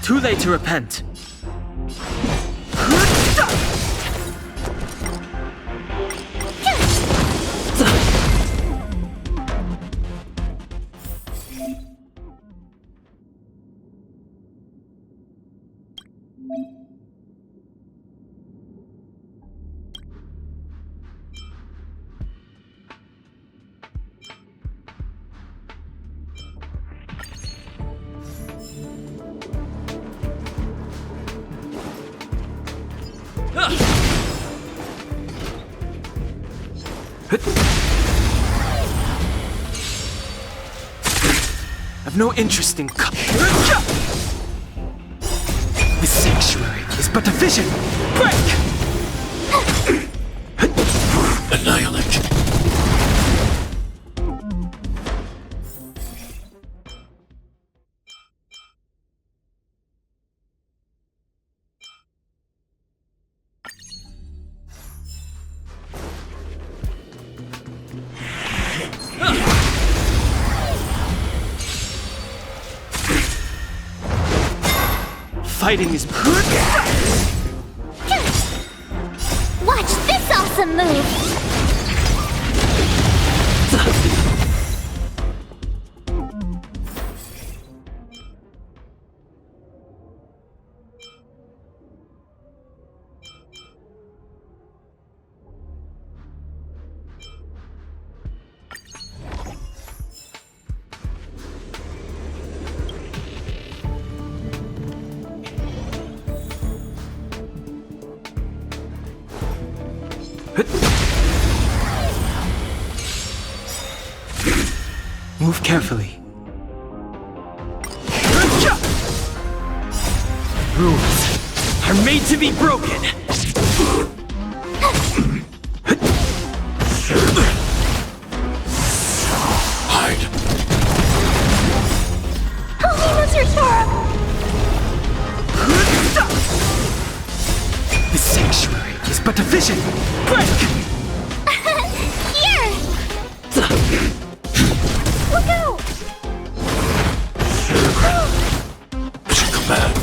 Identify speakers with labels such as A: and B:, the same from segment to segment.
A: Too late to repent. I've no interest in This sanctuary is but a vision! Break! Annihilate! Fighting is good.
B: Watch this awesome move!
A: Move carefully. Rules are made to be broken.
B: Hide. Helena's your Torah!
A: This sanctuary is but a vision. Break!
B: Here! Look out!
A: Command.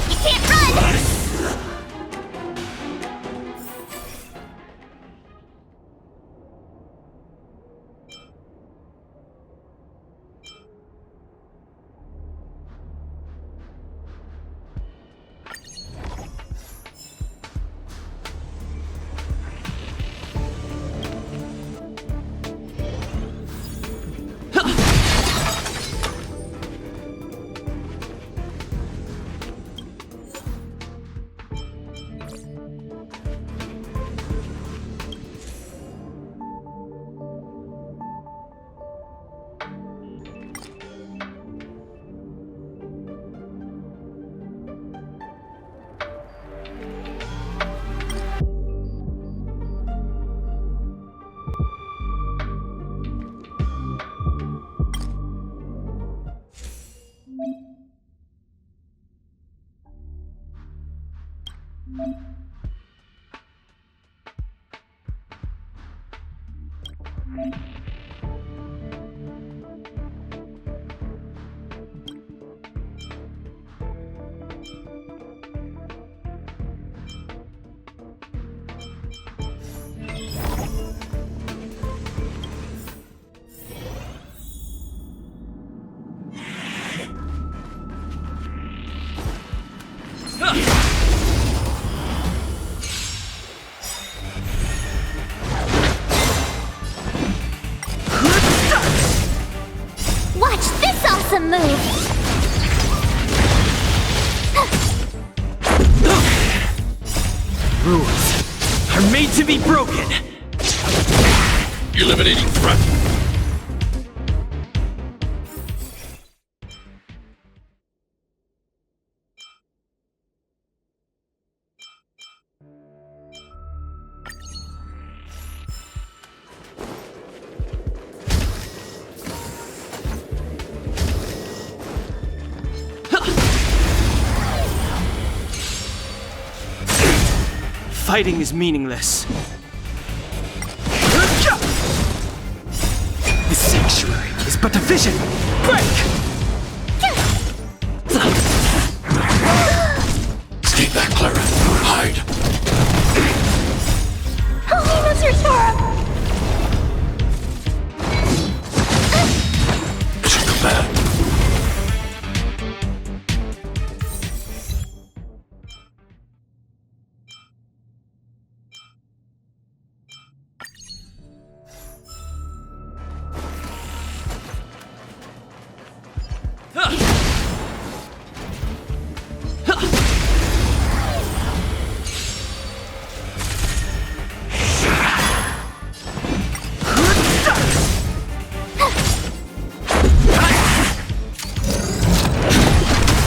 B: You can't run! awesome move!
A: Rules are made to be broken.
C: Eliminating threat.
A: Fighting is meaningless. The sanctuary is but a vision. Break!
C: Stay back, Clara. Hide.
B: Holy Mother Torah!
C: Mission command.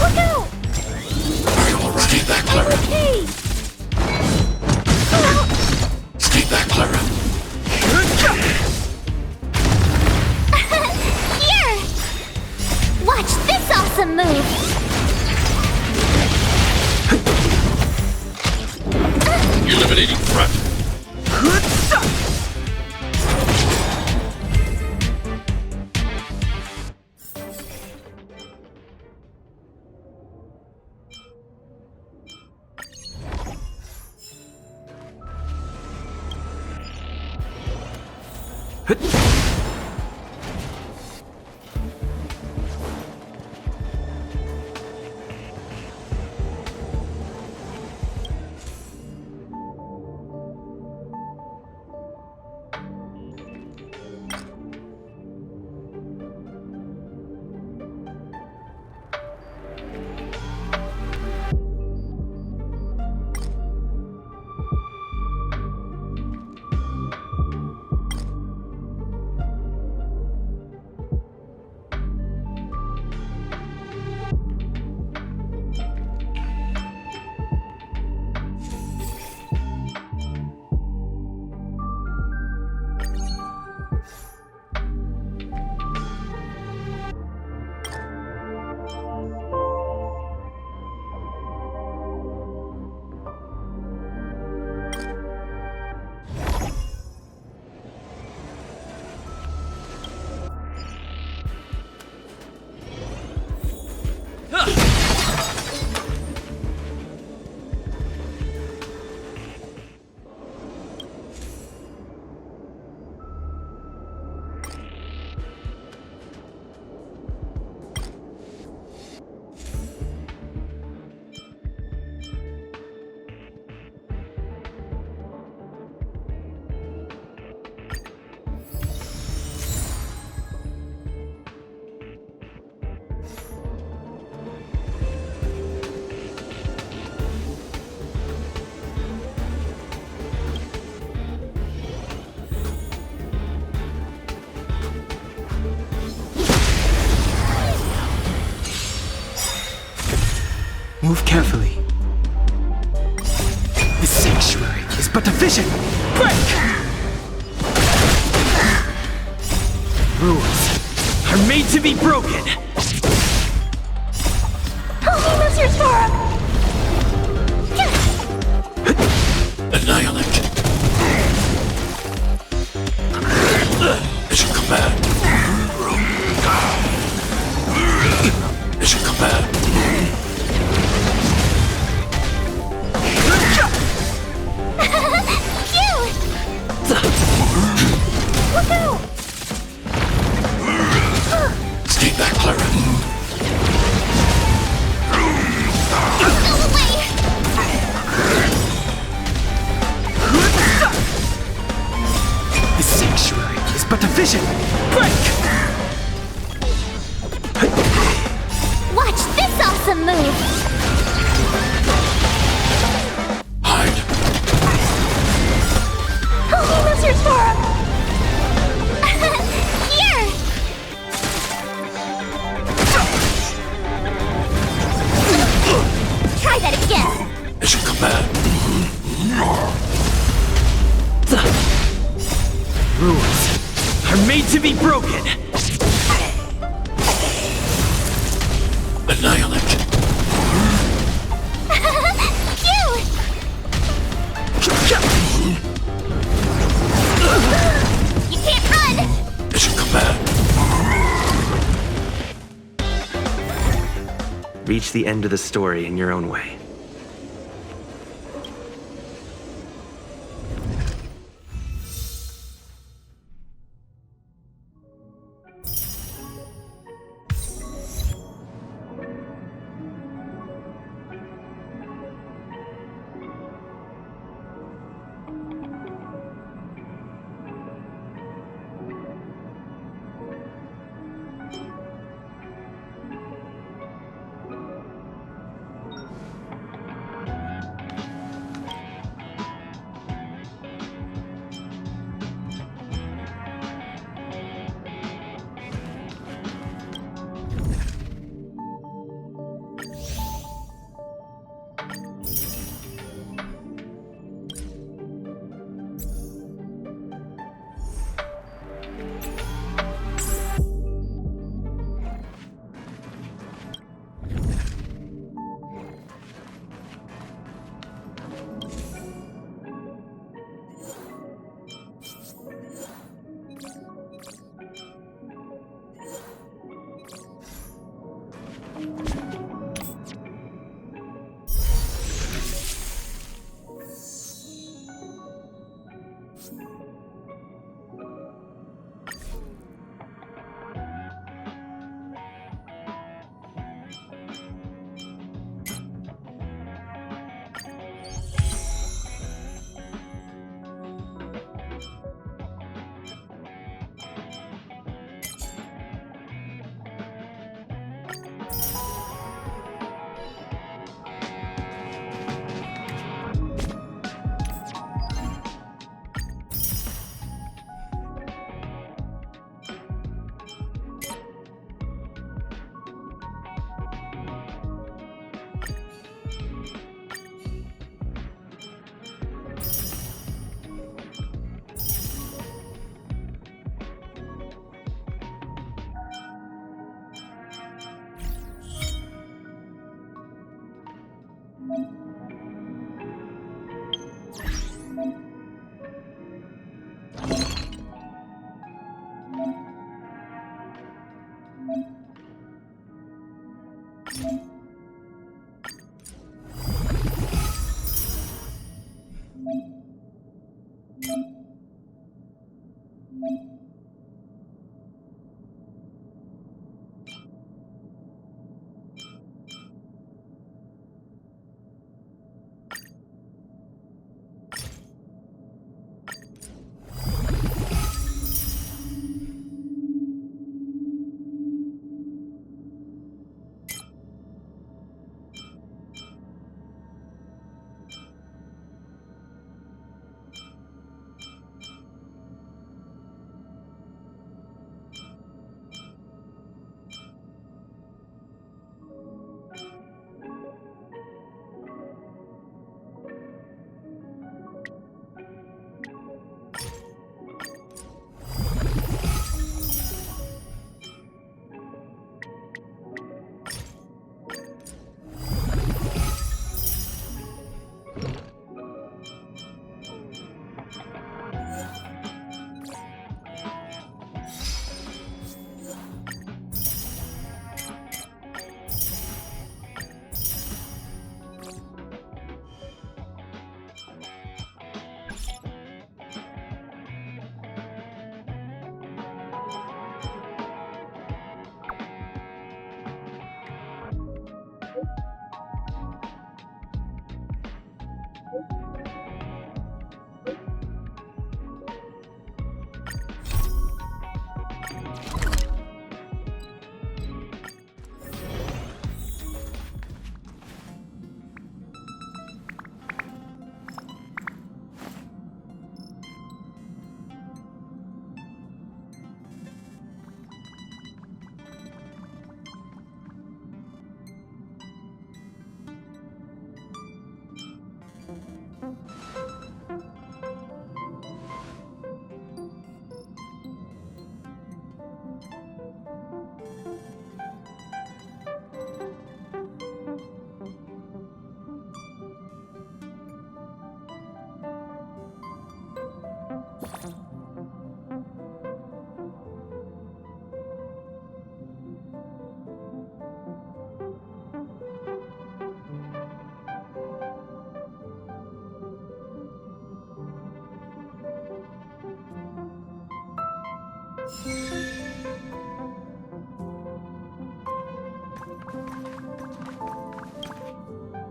B: Look out!
C: Stay back, Clara.
B: Okay!
C: Stay back, Clara.
B: Here! Watch this awesome move!
C: Eliminating threat.
A: Move carefully. The sanctuary is but a vision. Break! Rules are made to be broken.
B: Holy Mother Torah!
C: Annihilate. Mission command. Mission command.
B: Cute! Look out!
C: Stay back, Clara.
B: Go away!
A: The sanctuary is but a vision. Break!
C: Annihilate.
B: Cute! You can't run!
C: It should come back.
A: Reach the end of the story in your own way.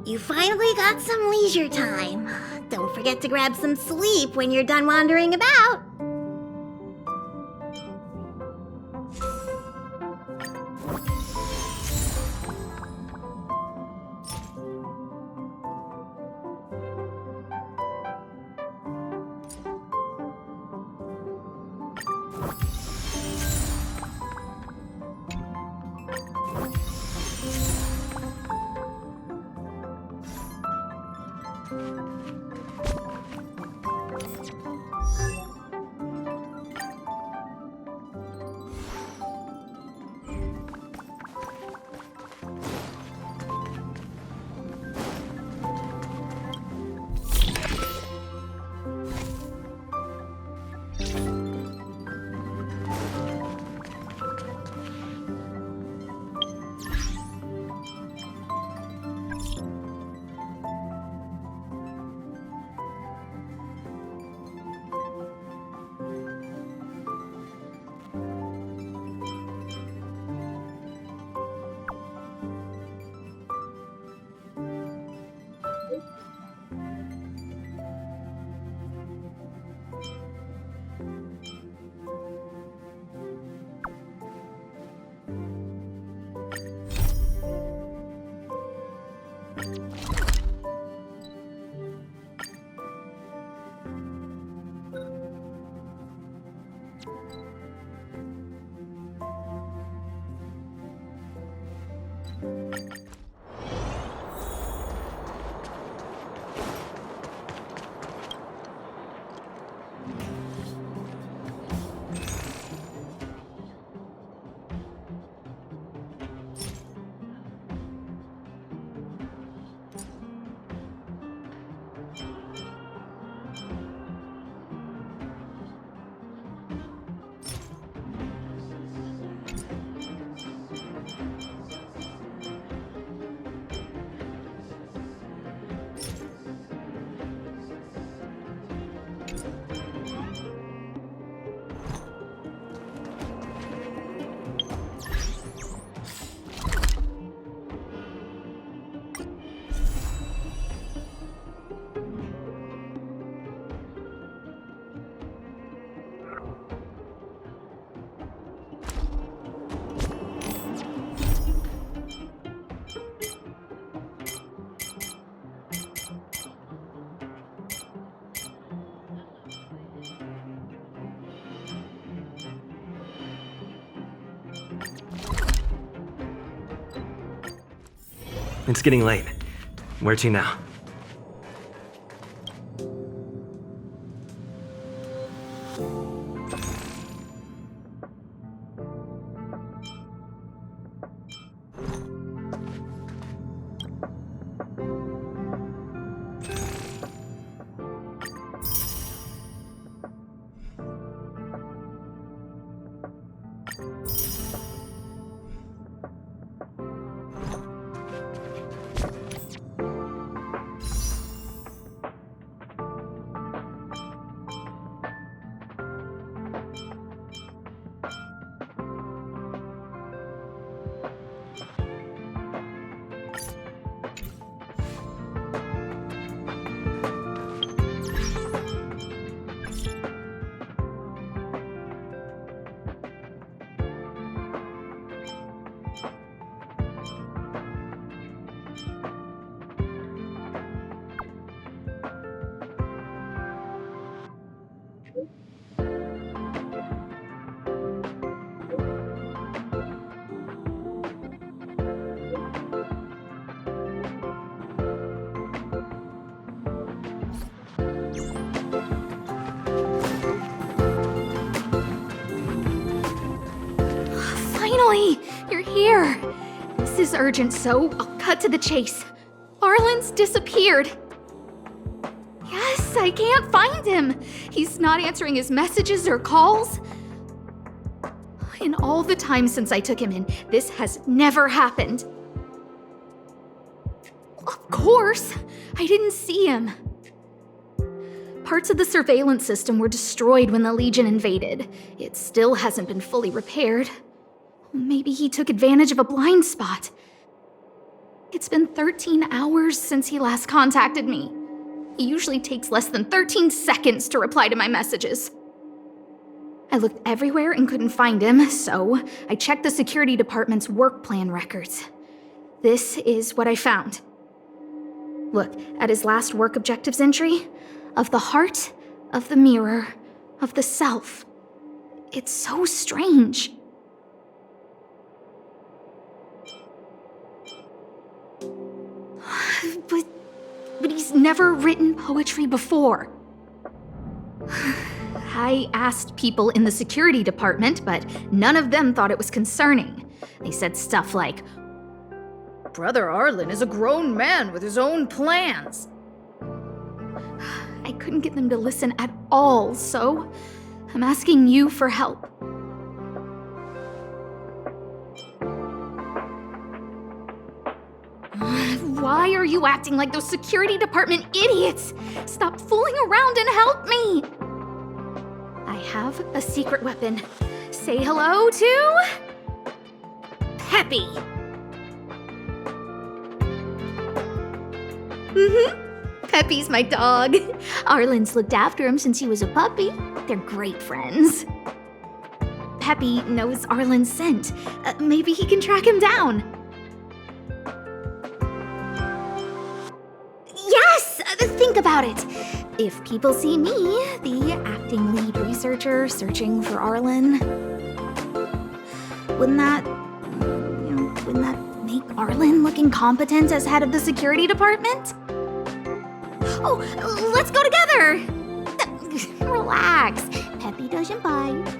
B: You finally got some leisure time. Don't forget to grab some sleep when you're done wandering about.
A: It's getting late. Where to now?
D: Finally! You're here! This is urgent, so I'll cut to the chase. Arlen's disappeared. Yes, I can't find him. He's not answering his messages or calls. In all the time since I took him in, this has never happened. Of course, I didn't see him. Parts of the surveillance system were destroyed when the Legion invaded. It still hasn't been fully repaired. Maybe he took advantage of a blind spot. It's been 13 hours since he last contacted me. He usually takes less than 13 seconds to reply to my messages. I looked everywhere and couldn't find him, so I checked the security department's work plan records. This is what I found. Look at his last work objectives entry. Of the heart, of the mirror, of the self. It's so strange. But he's never written poetry before. I asked people in the security department, but none of them thought it was concerning. They said stuff like, "Brother Arlen is a grown man with his own plans." I couldn't get them to listen at all, so I'm asking you for help. Why are you acting like those security department idiots? Stop fooling around and help me! I have a secret weapon. Say hello to... Peppy! Peppy's my dog. Arlen's looked after him since he was a puppy. They're great friends. Peppy knows Arlen's scent. Maybe he can track him down. Yes! Think about it. If people see me, the acting lead researcher searching for Arlen, wouldn't that make Arlen look incompetent as head of the security department? Oh, let's go together! Relax. Peppy doesn't bite.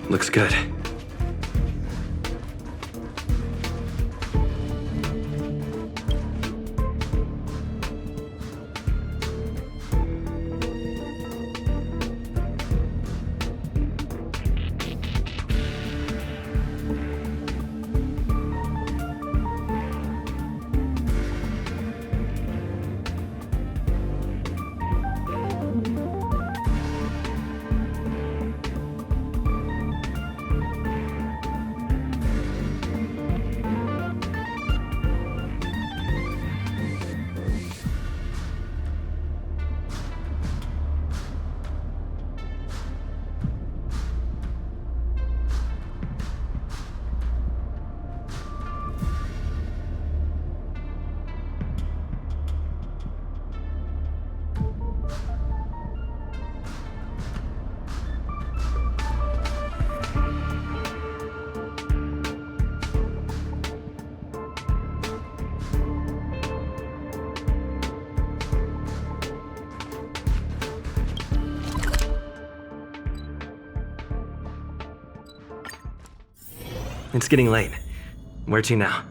A: Looks good. It's getting late. Where to now?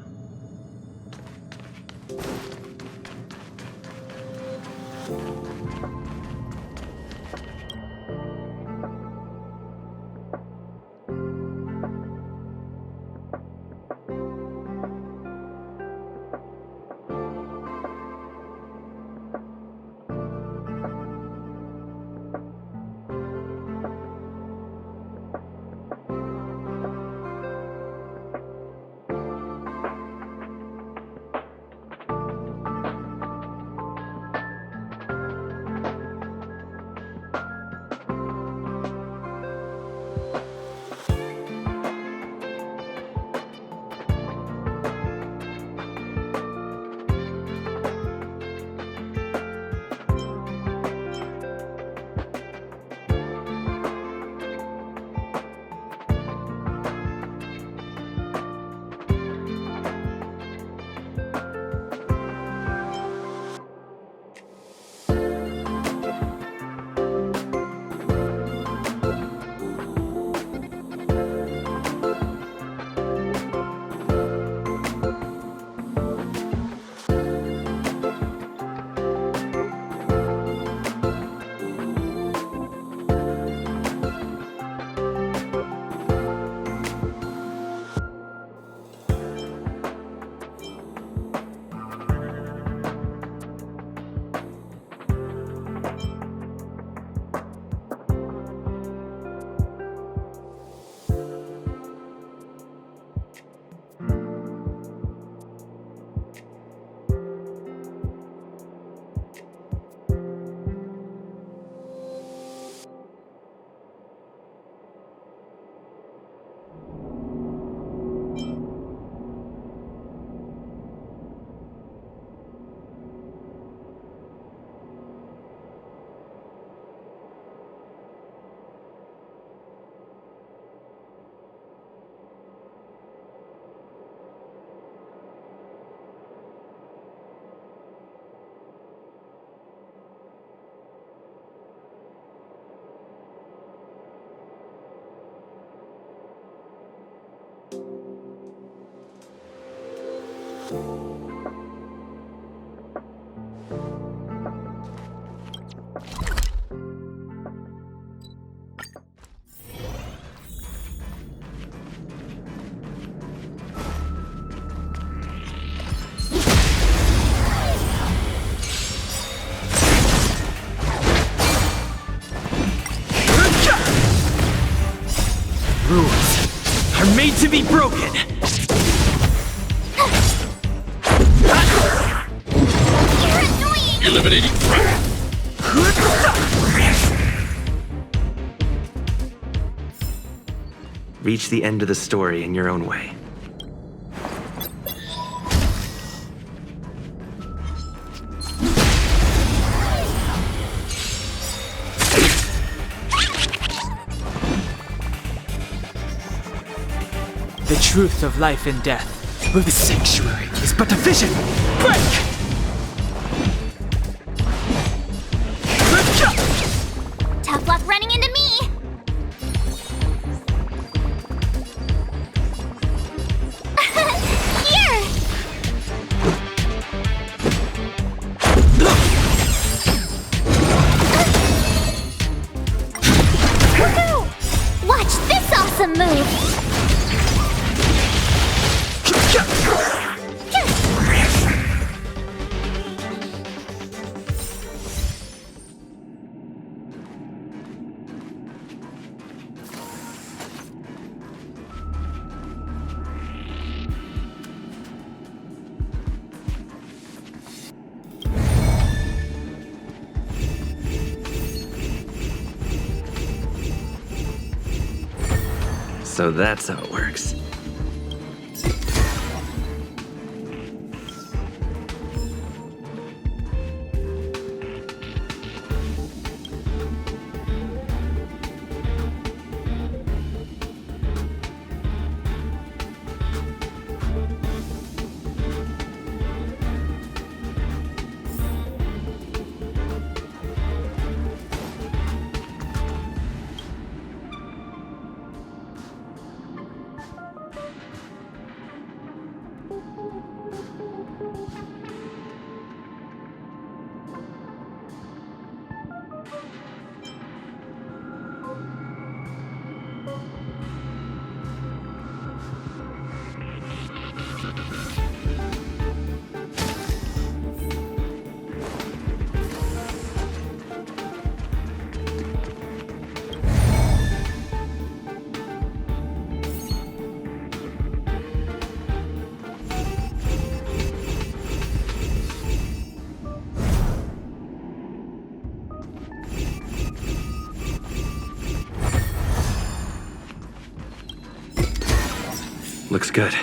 A: Rules are made to be broken.
B: You're annoying!
C: Eliminating threat.
A: Reach the end of the story in your own way. The truth of life and death. The sanctuary is but a vision. Break!
B: Tough luck running into me! Here! Woohoo! Watch this awesome move!
A: So that's how it works. Looks good.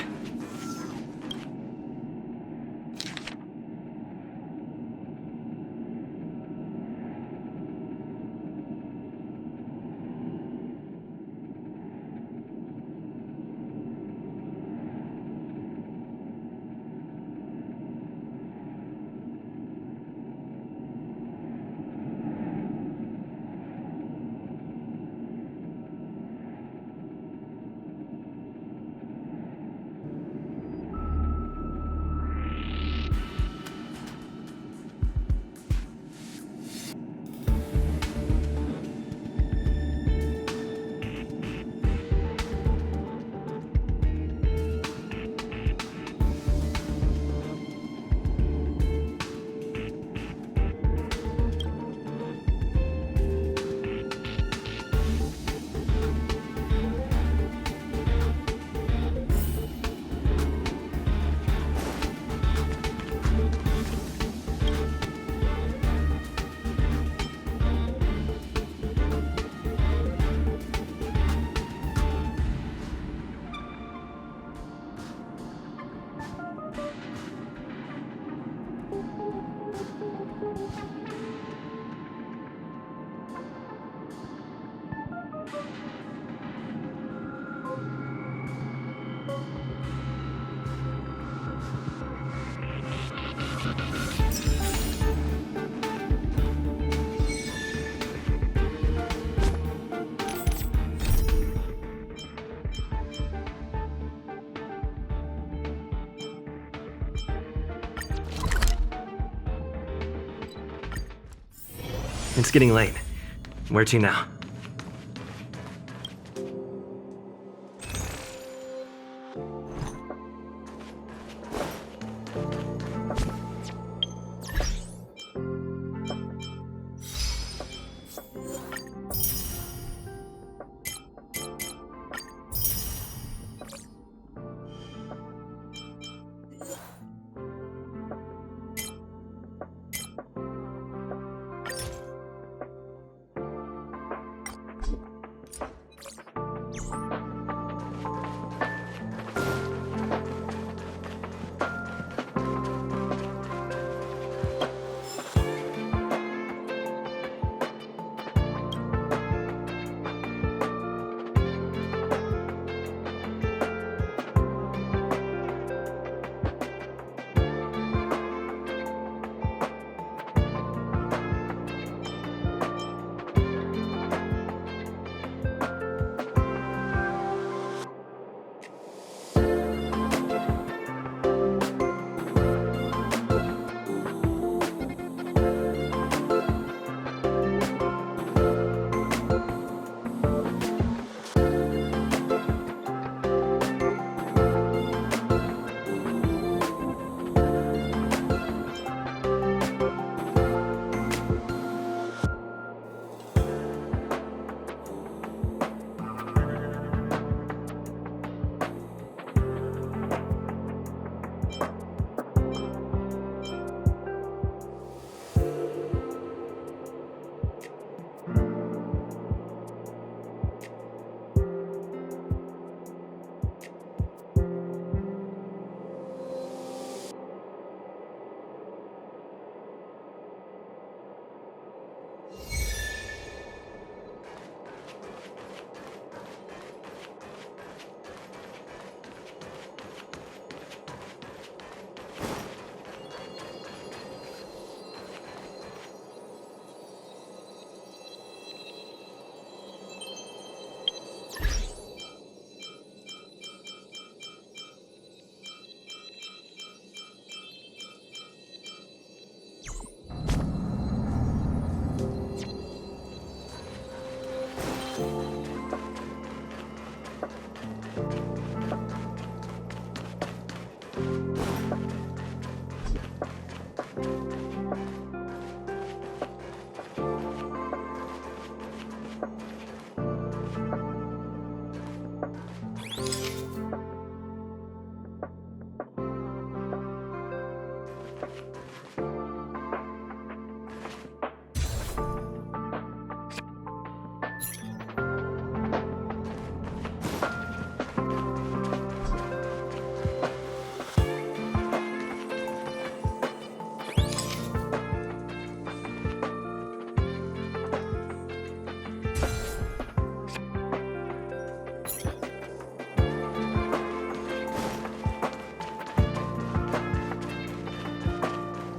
E: It's getting late. Where to now?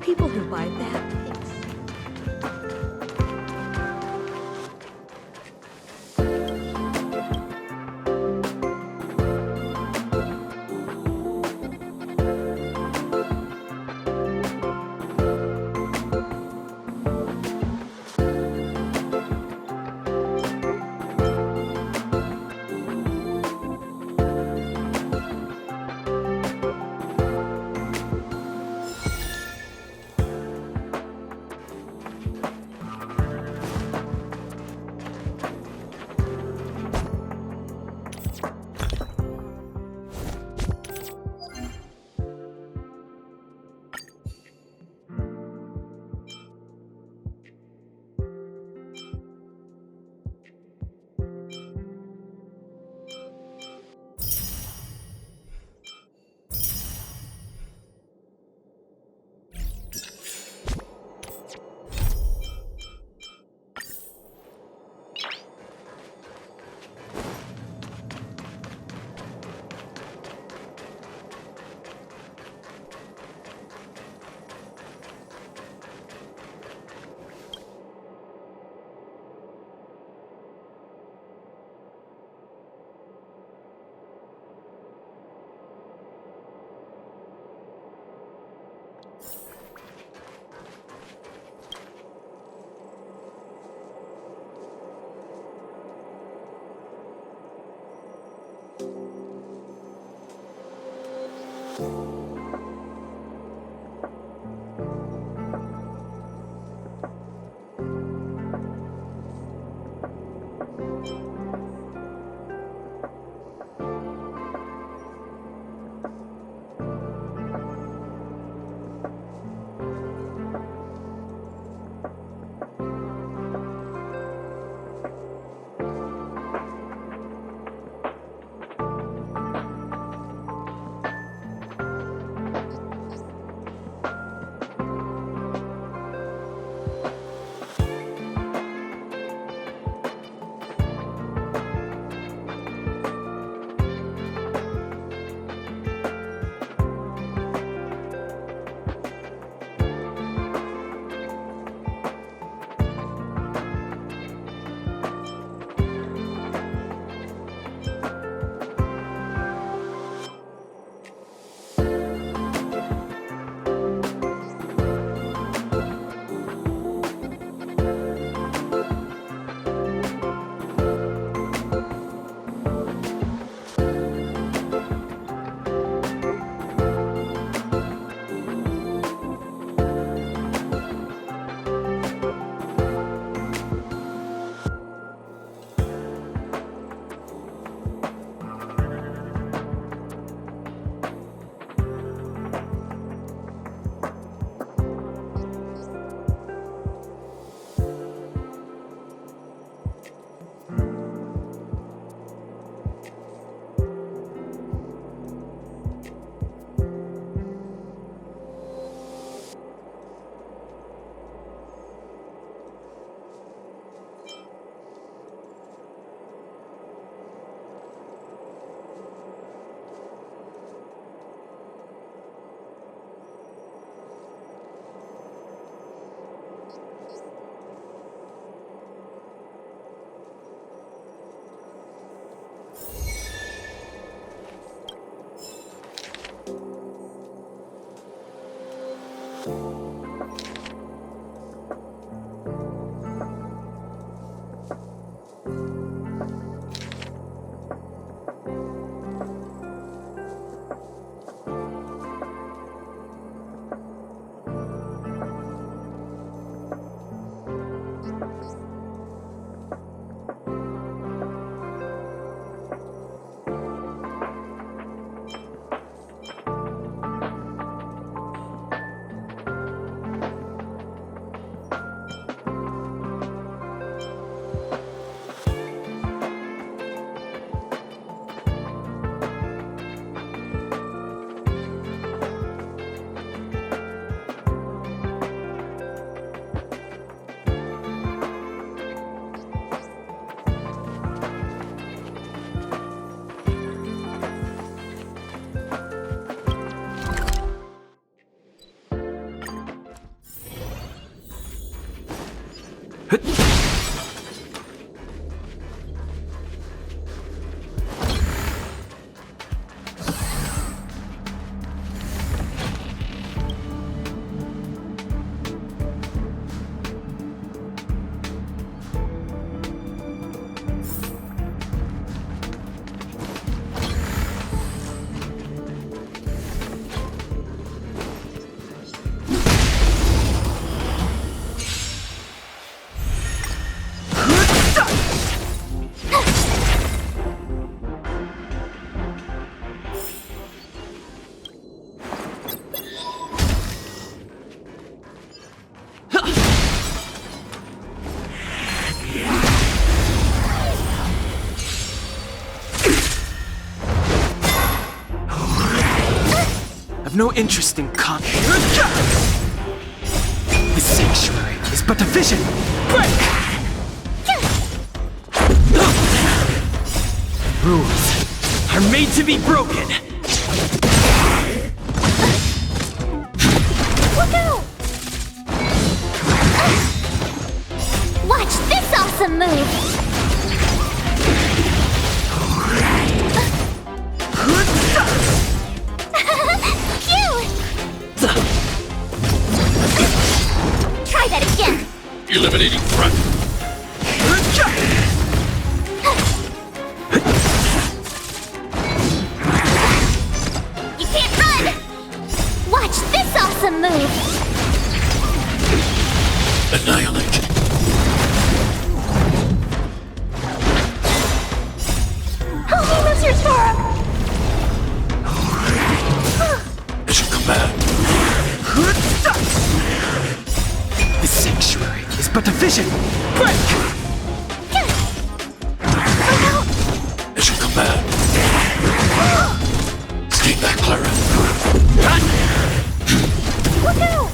F: People who buy that things.
A: I've no interest in The sanctuary is but a vision. Break! Rules are made to be broken.
B: Look out! Watch this awesome move! Try that again!
C: Eliminating threat.
B: You can't run! Watch this awesome move!
C: Annihilate.
B: Holy Mr. Storm!
C: Mission command.
A: The sanctuary is but a vision. Break!
C: Mission command. Escape that Clara.
B: Look out!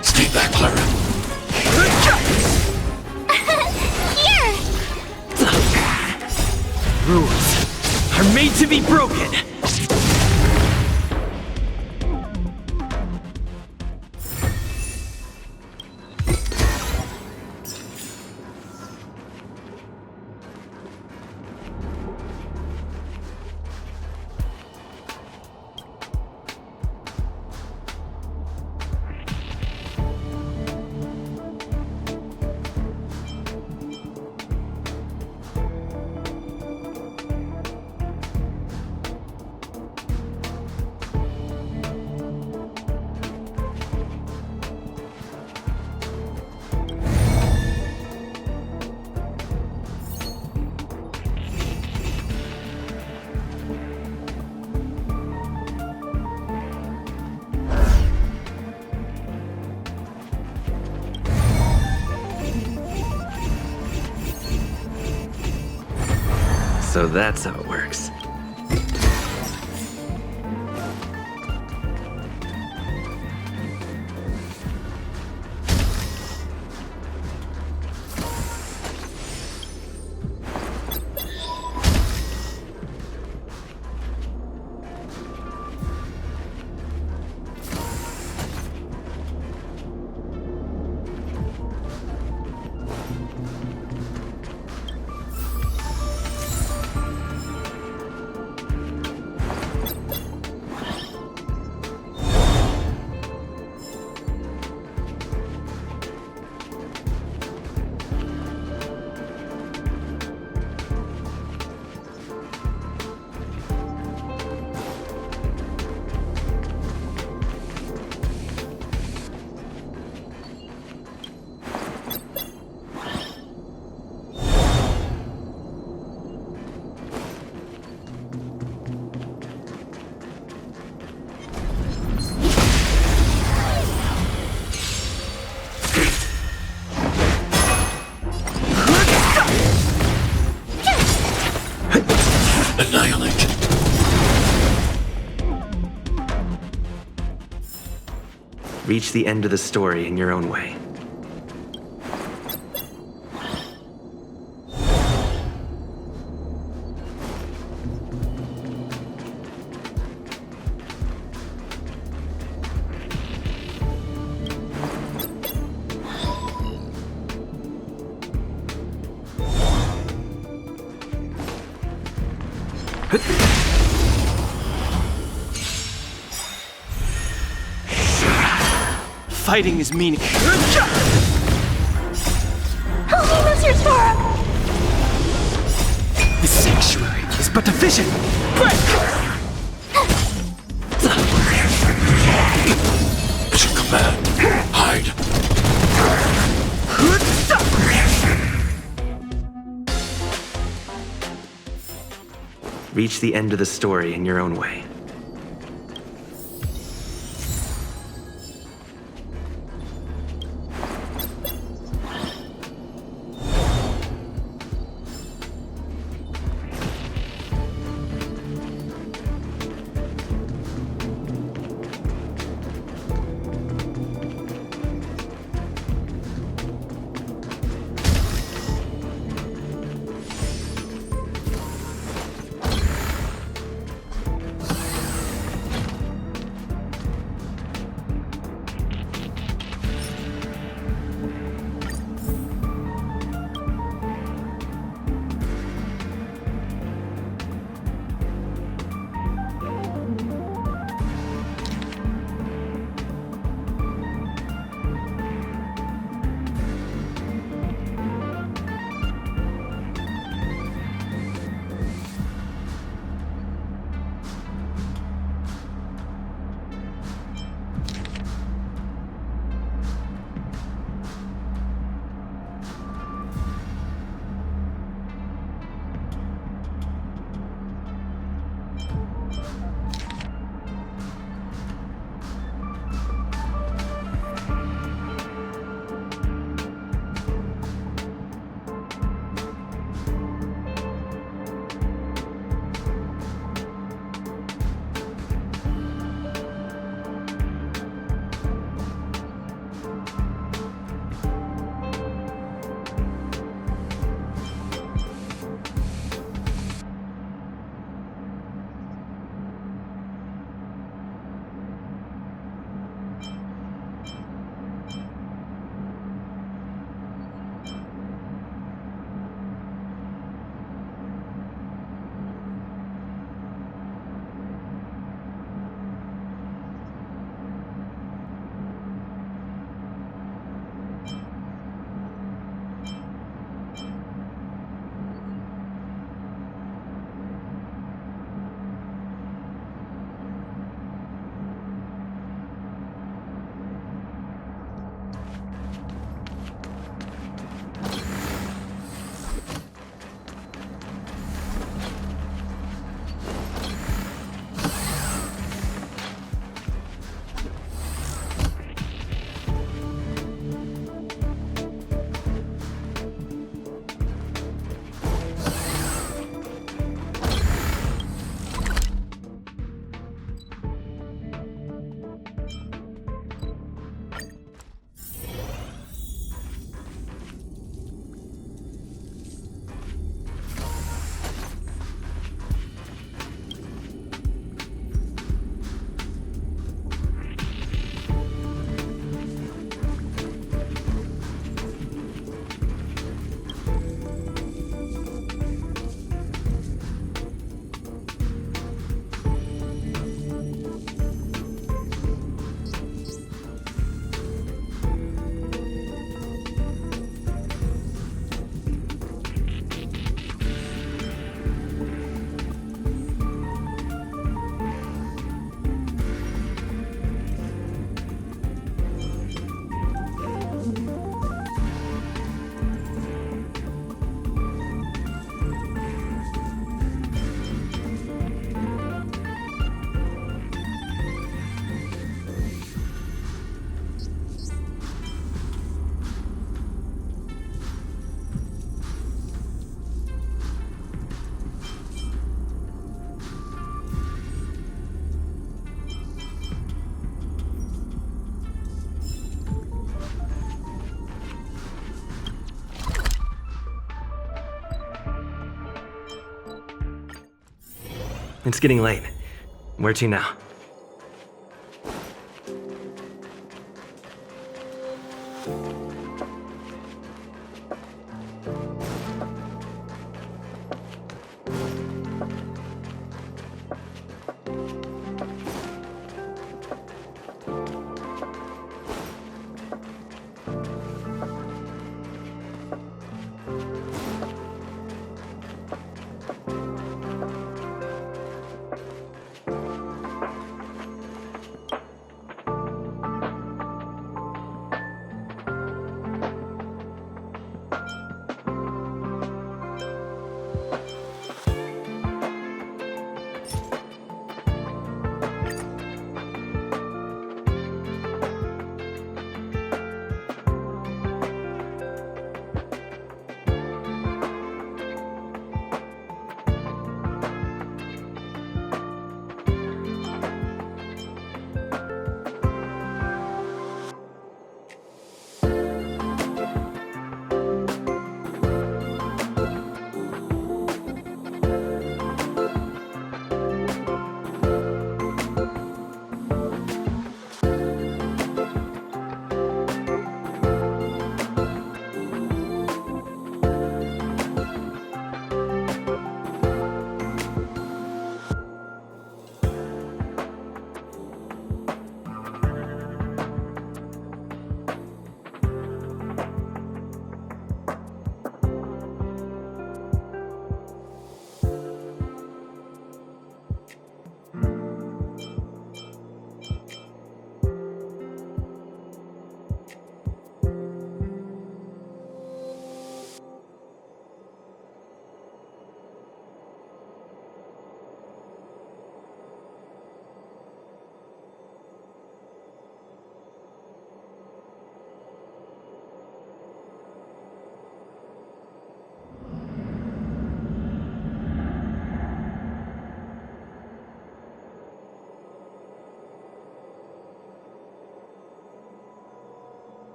C: Escape that Clara.
B: Here!
A: Rules are made to be broken.
E: So that's how it works. Reach the end of the story in your own way.
A: Fighting is meaning.
B: Help me, Mr. Storm!
A: The sanctuary is but a vision. Break!
C: Mission command. Hide.
E: Reach the end of the story in your own way. It's getting late. Where to now?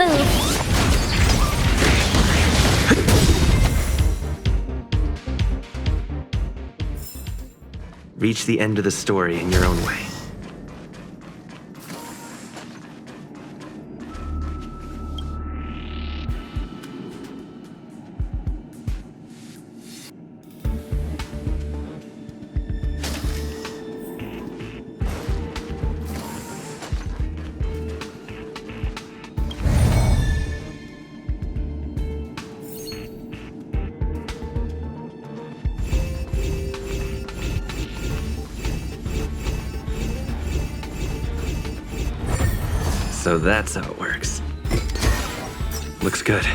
G: move.
E: Reach the end of the story in your own way. So that's how it works. Looks good.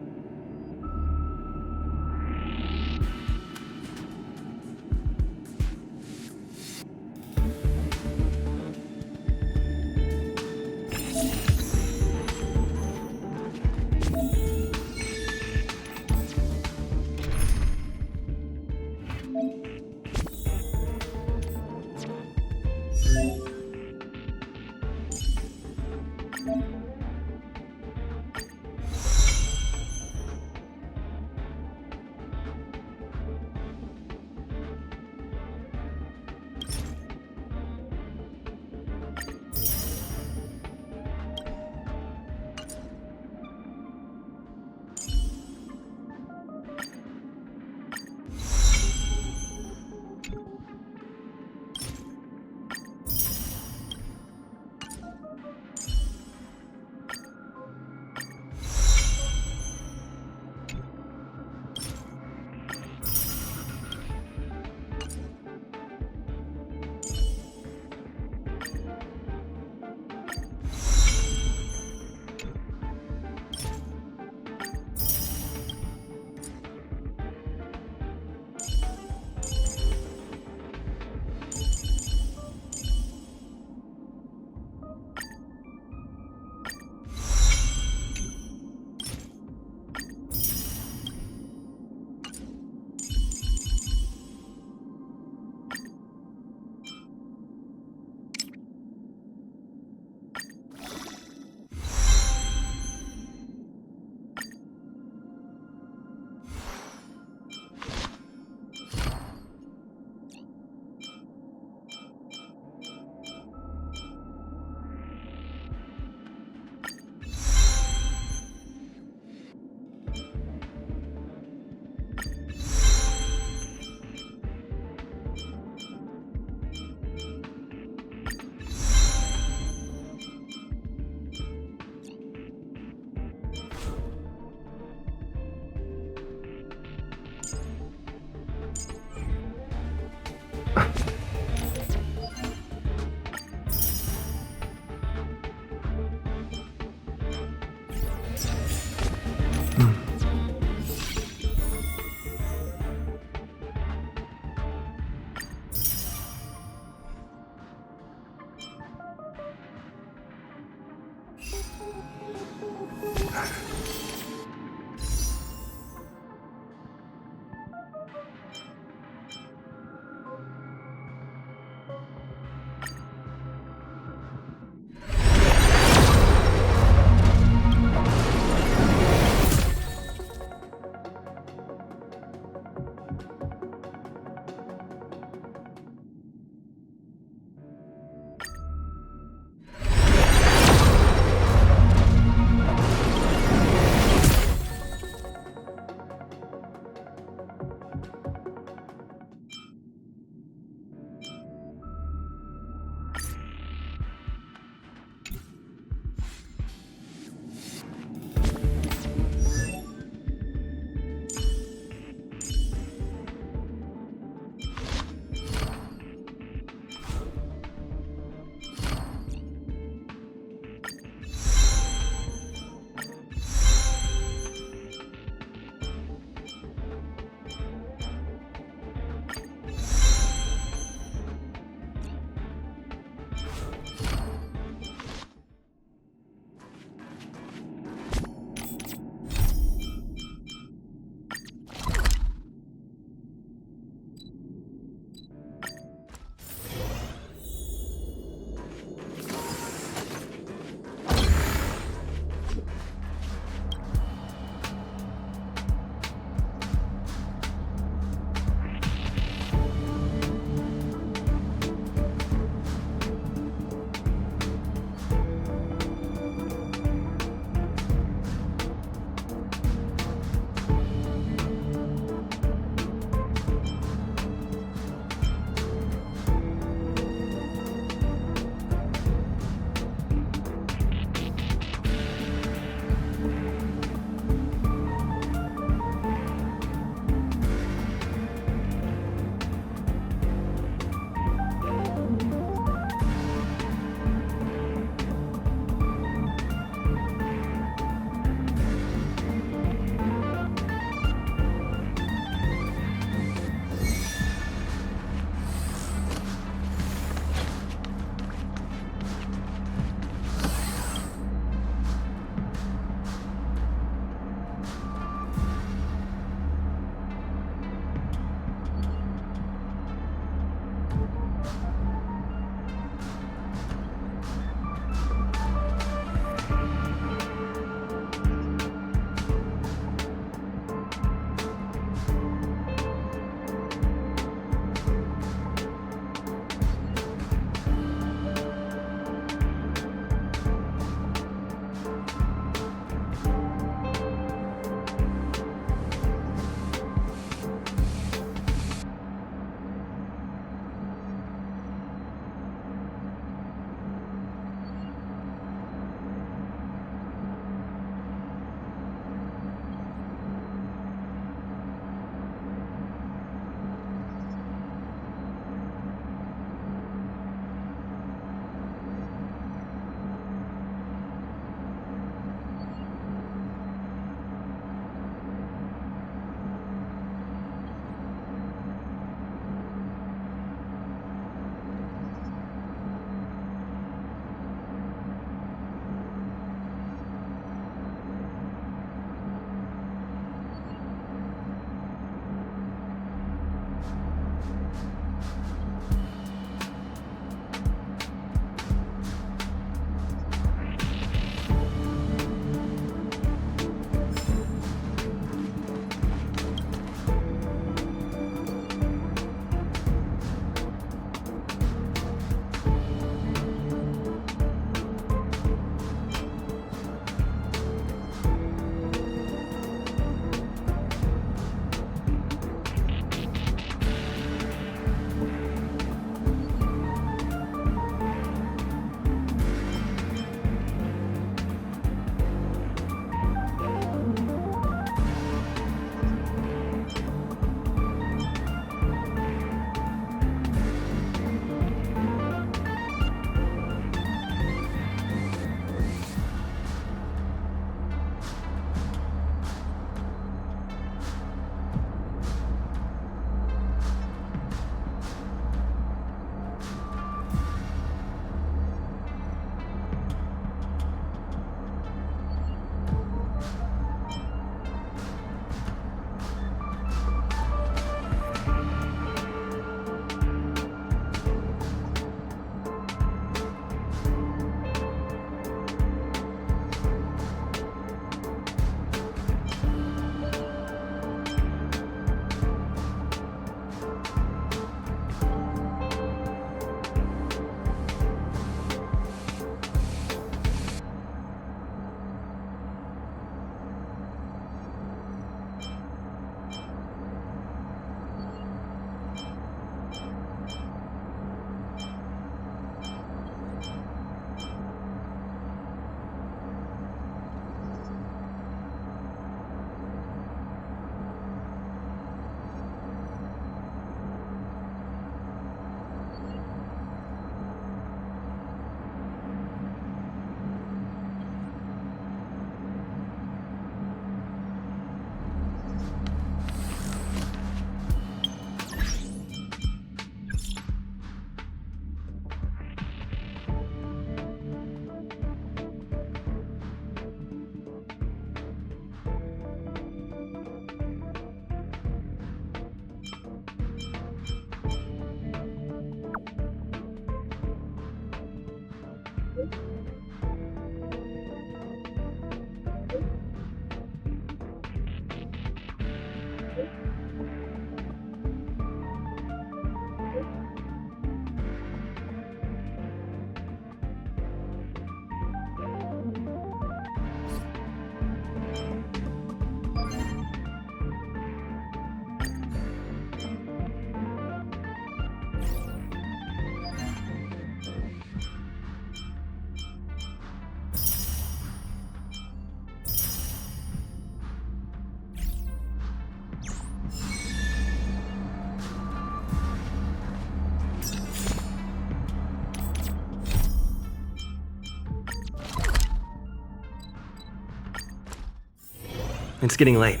E: It's getting late.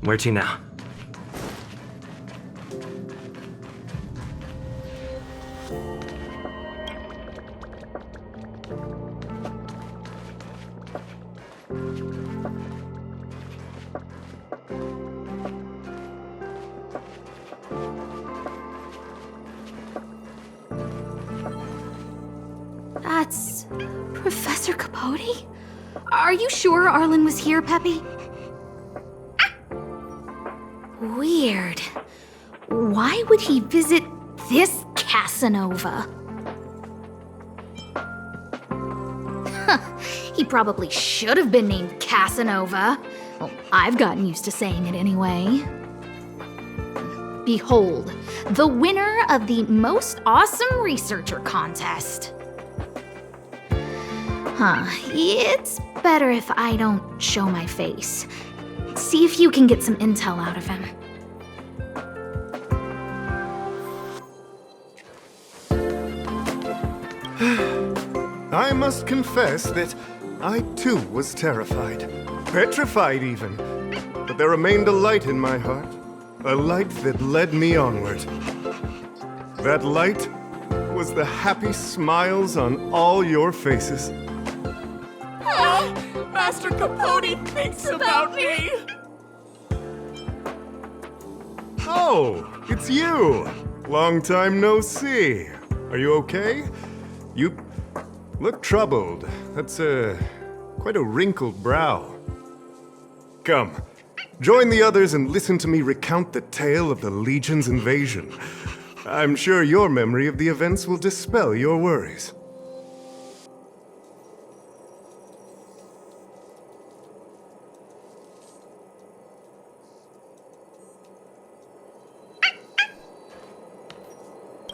E: Where to now?
D: That's Professor Capote? Are you sure Arlen was here, Peppy? Weird. Why would he visit this Casanova? He probably should have been named Casanova. Well, I've gotten used to saying it anyway. Behold, the winner of the Most Awesome Researcher contest. It's better if I don't show my face. See if you can get some intel out of him.
G: I must confess that I too was terrified. Petrified even. But there remained a light in my heart. A light that led me onward. That light was the happy smiles on all your faces.
A: Master Capote thinks about me!
G: Oh, it's you! Long time no see. Are you okay? You look troubled. That's quite a wrinkled brow. Come, join the others and listen to me recount the tale of the Legion's invasion. I'm sure your memory of the events will dispel your worries.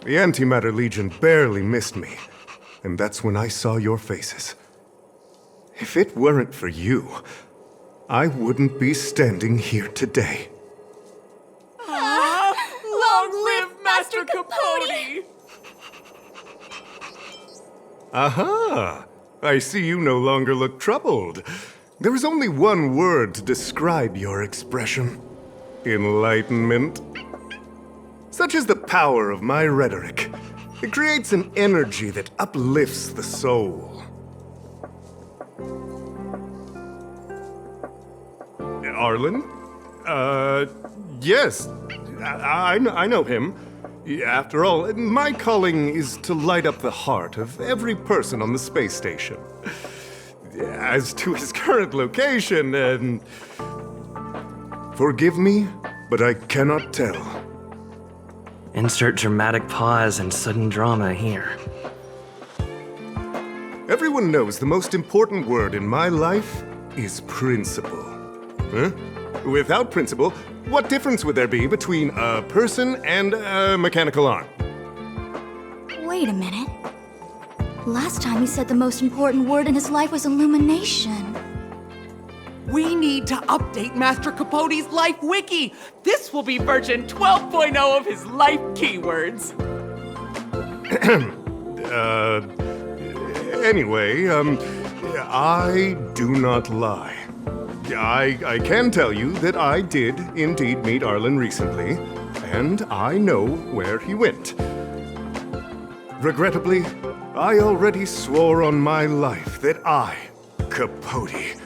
G: The Antimatter Legion barely missed me, and that's when I saw your faces. If it weren't for you, I wouldn't be standing here today.
A: Long live Master Capote!
G: Aha! I see you no longer look troubled. There is only one word to describe your expression. Enlightenment. Such is the power of my rhetoric. It creates an energy that uplifts the soul. Arlen? Yes. I know him. After all, my calling is to light up the heart of every person on the space station. As to his current location, forgive me, but I cannot tell.
E: Insert dramatic pause and sudden drama here.
G: Everyone knows the most important word in my life is principle. Huh? Without principle, what difference would there be between a person and a mechanical arm?
H: Wait a minute. Last time he said the most important word in his life was illumination.
A: We need to update Master Capote's Life Wiki! This will be version 12.0 of his life keywords!
G: Anyway, I do not lie. I can tell you that I did indeed meet Arlen recently, and I know where he went. Regrettably, I already swore on my life that I, Capote,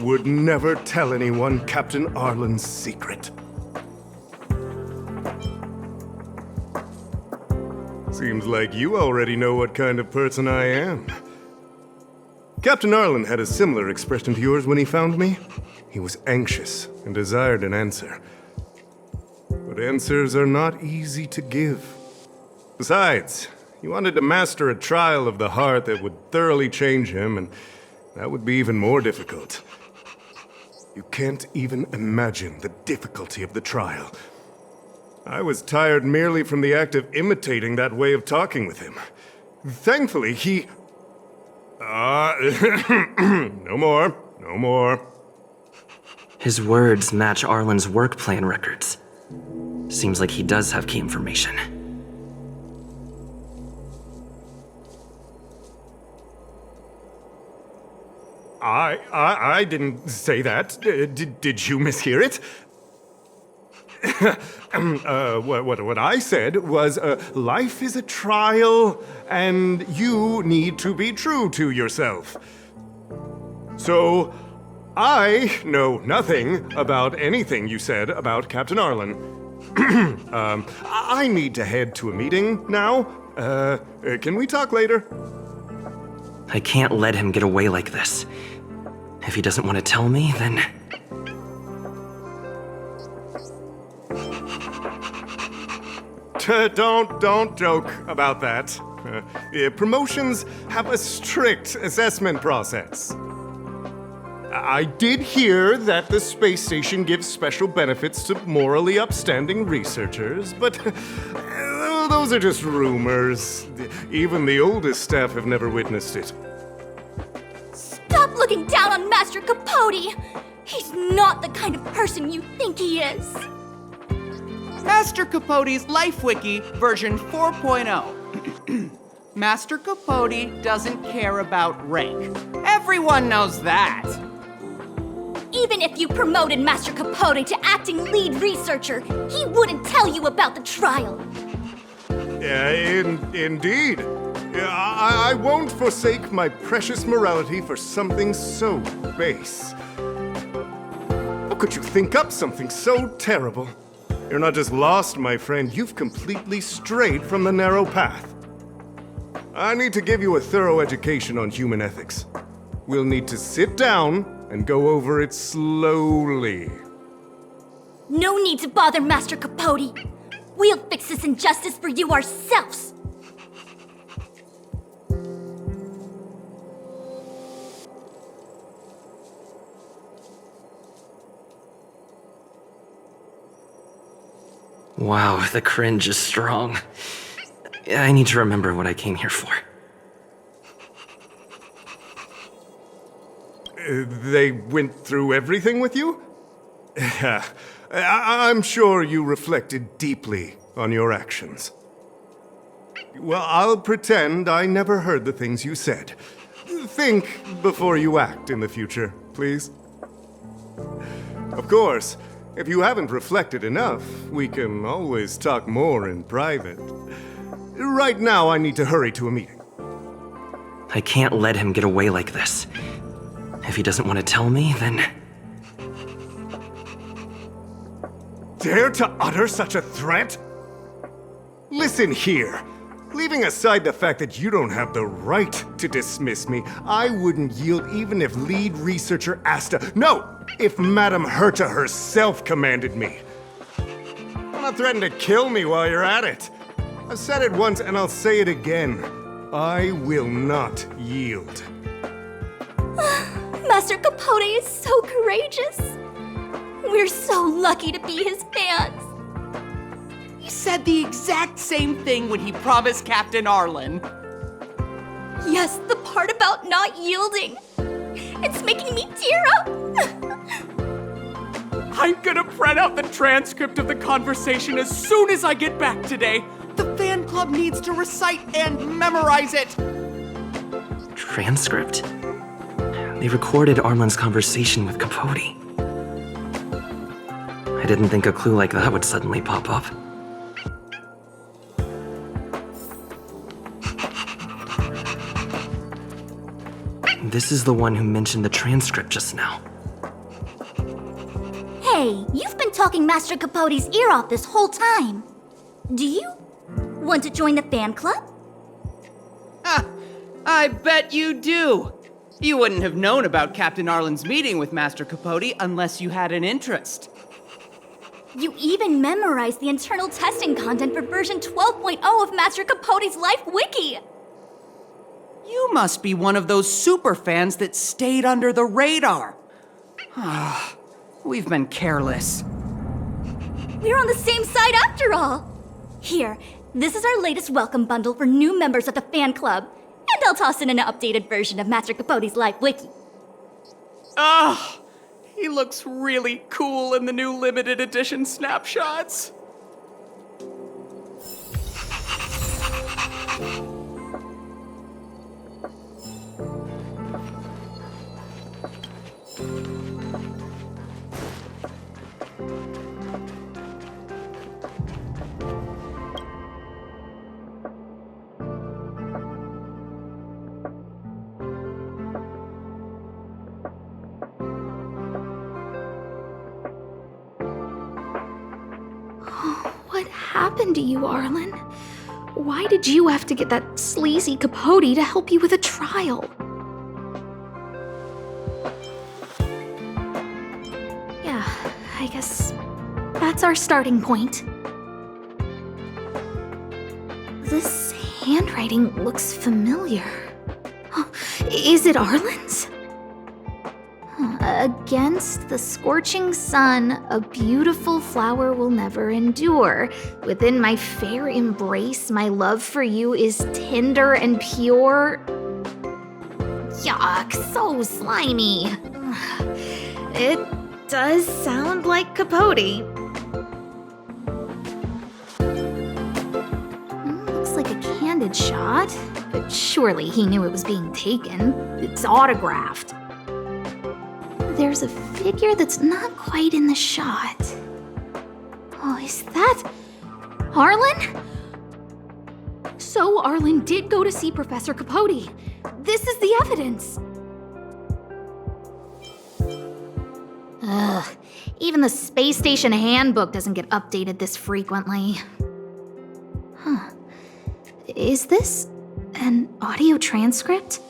G: would never tell anyone Captain Arlen's secret. Seems like you already know what kind of person I am. Captain Arlen had a similar expression to yours when he found me. He was anxious and desired an answer. But answers are not easy to give. Besides, he wanted to master a trial of the heart that would thoroughly change him, and that would be even more difficult. You can't even imagine the difficulty of the trial. I was tired merely from the act of imitating that way of talking with him. Thankfully, he... no more.
E: His words match Arlen's work plan records. Seems like he does have key information.
G: I didn't say that. Did you mishear it? What I said was, life is a trial, and you need to be true to yourself. So, I know nothing about anything you said about Captain Arlen. I need to head to a meeting now. Can we talk later?
E: I can't let him get away like this. If he doesn't want to tell me, then...
G: Don't joke about that. Promotions have a strict assessment process. I did hear that the space station gives special benefits to morally upstanding researchers, but those are just rumors. Even the oldest staff have never witnessed it.
H: Stop looking down on Master Capote! He's not the kind of person you think he is.
A: Master Capote's Life Wiki version 4.0. Master Capote doesn't care about rank. Everyone knows that.
H: Even if you promoted Master Capote to acting lead researcher, he wouldn't tell you about the trial.
G: Indeed. I won't forsake my precious morality for something so base. How could you think up something so terrible? You're not just lost, my friend, you've completely strayed from the narrow path. I need to give you a thorough education on human ethics. We'll need to sit down and go over it slowly.
H: No need to bother Master Capote. We'll fix this injustice for you ourselves.
E: Wow, the cringe is strong. I need to remember what I came here for.
G: They went through everything with you? I'm sure you reflected deeply on your actions. Well, I'll pretend I never heard the things you said. Think before you act in the future, please. Of course, if you haven't reflected enough, we can always talk more in private. Right now, I need to hurry to a meeting.
E: I can't let him get away like this. If he doesn't want to tell me, then...
G: Dare to utter such a threat? Listen here. Leaving aside the fact that you don't have the right to dismiss me, I wouldn't yield even if lead researcher Asta... No! If Madame Herta herself commanded me. Do not threaten to kill me while you're at it. I've said it once and I'll say it again. I will not yield.
H: Master Capote is so courageous. We're so lucky to be his fans.
A: He said the exact same thing when he promised Captain Arlen.
H: Yes, the part about not yielding. It's making me tear up.
A: I'm gonna print out the transcript of the conversation as soon as I get back today. The fan club needs to recite and memorize it.
E: Transcript? They recorded Arlen's conversation with Capote. I didn't think a clue like that would suddenly pop up. This is the one who mentioned the transcript just now.
H: Hey, you've been talking Master Capote's ear off this whole time. Do you want to join the fan club?
A: I bet you do. You wouldn't have known about Captain Arlen's meeting with Master Capote unless you had an interest.
H: You even memorized the internal testing content for version 12.0 of Master Capote's Life Wiki.
A: You must be one of those super fans that stayed under the radar. We've been careless.
H: We're on the same side after all. Here, this is our latest welcome bundle for new members of the fan club. And I'll toss in an updated version of Master Capote's Life Wiki.
A: He looks really cool in the new limited edition snapshots.
D: happened to you, Arlen? Why did you have to get that sleazy Capote to help you with a trial? Yeah, I guess that's our starting point. This handwriting looks familiar. Oh, is it Arlen's? Against the scorching sun, a beautiful flower will never endure. Within my fair embrace, my love for you is tender and pure. Yuck, so slimy. It does sound like Capote. Looks like a candid shot, but surely he knew it was being taken. It's autographed. There's a figure that's not quite in the shot. Oh, is that Arlen? So Arlen did go to see Professor Capote. This is the evidence. Ugh, even the space station handbook doesn't get updated this frequently. Huh. Is this an audio transcript?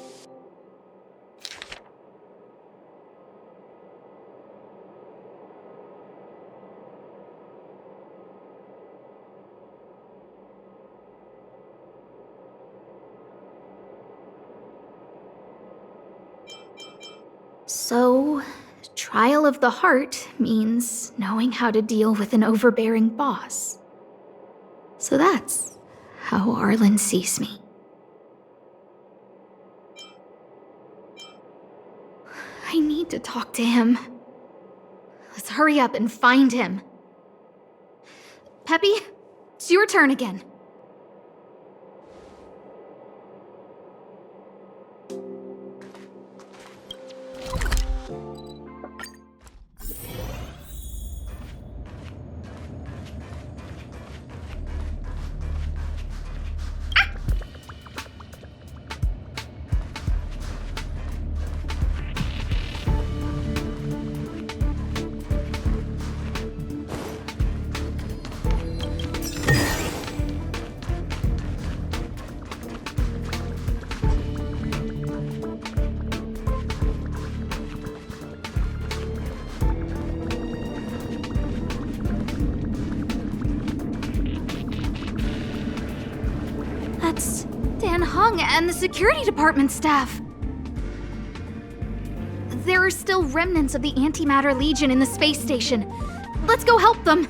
D: So, trial of the heart means knowing how to deal with an overbearing boss. So that's how Arlen sees me. I need to talk to him. Let's hurry up and find him. Peppy, it's your turn again. That's Dan Hung and the security department staff. There are still remnants of the Antimatter Legion in the space station. Let's go help them.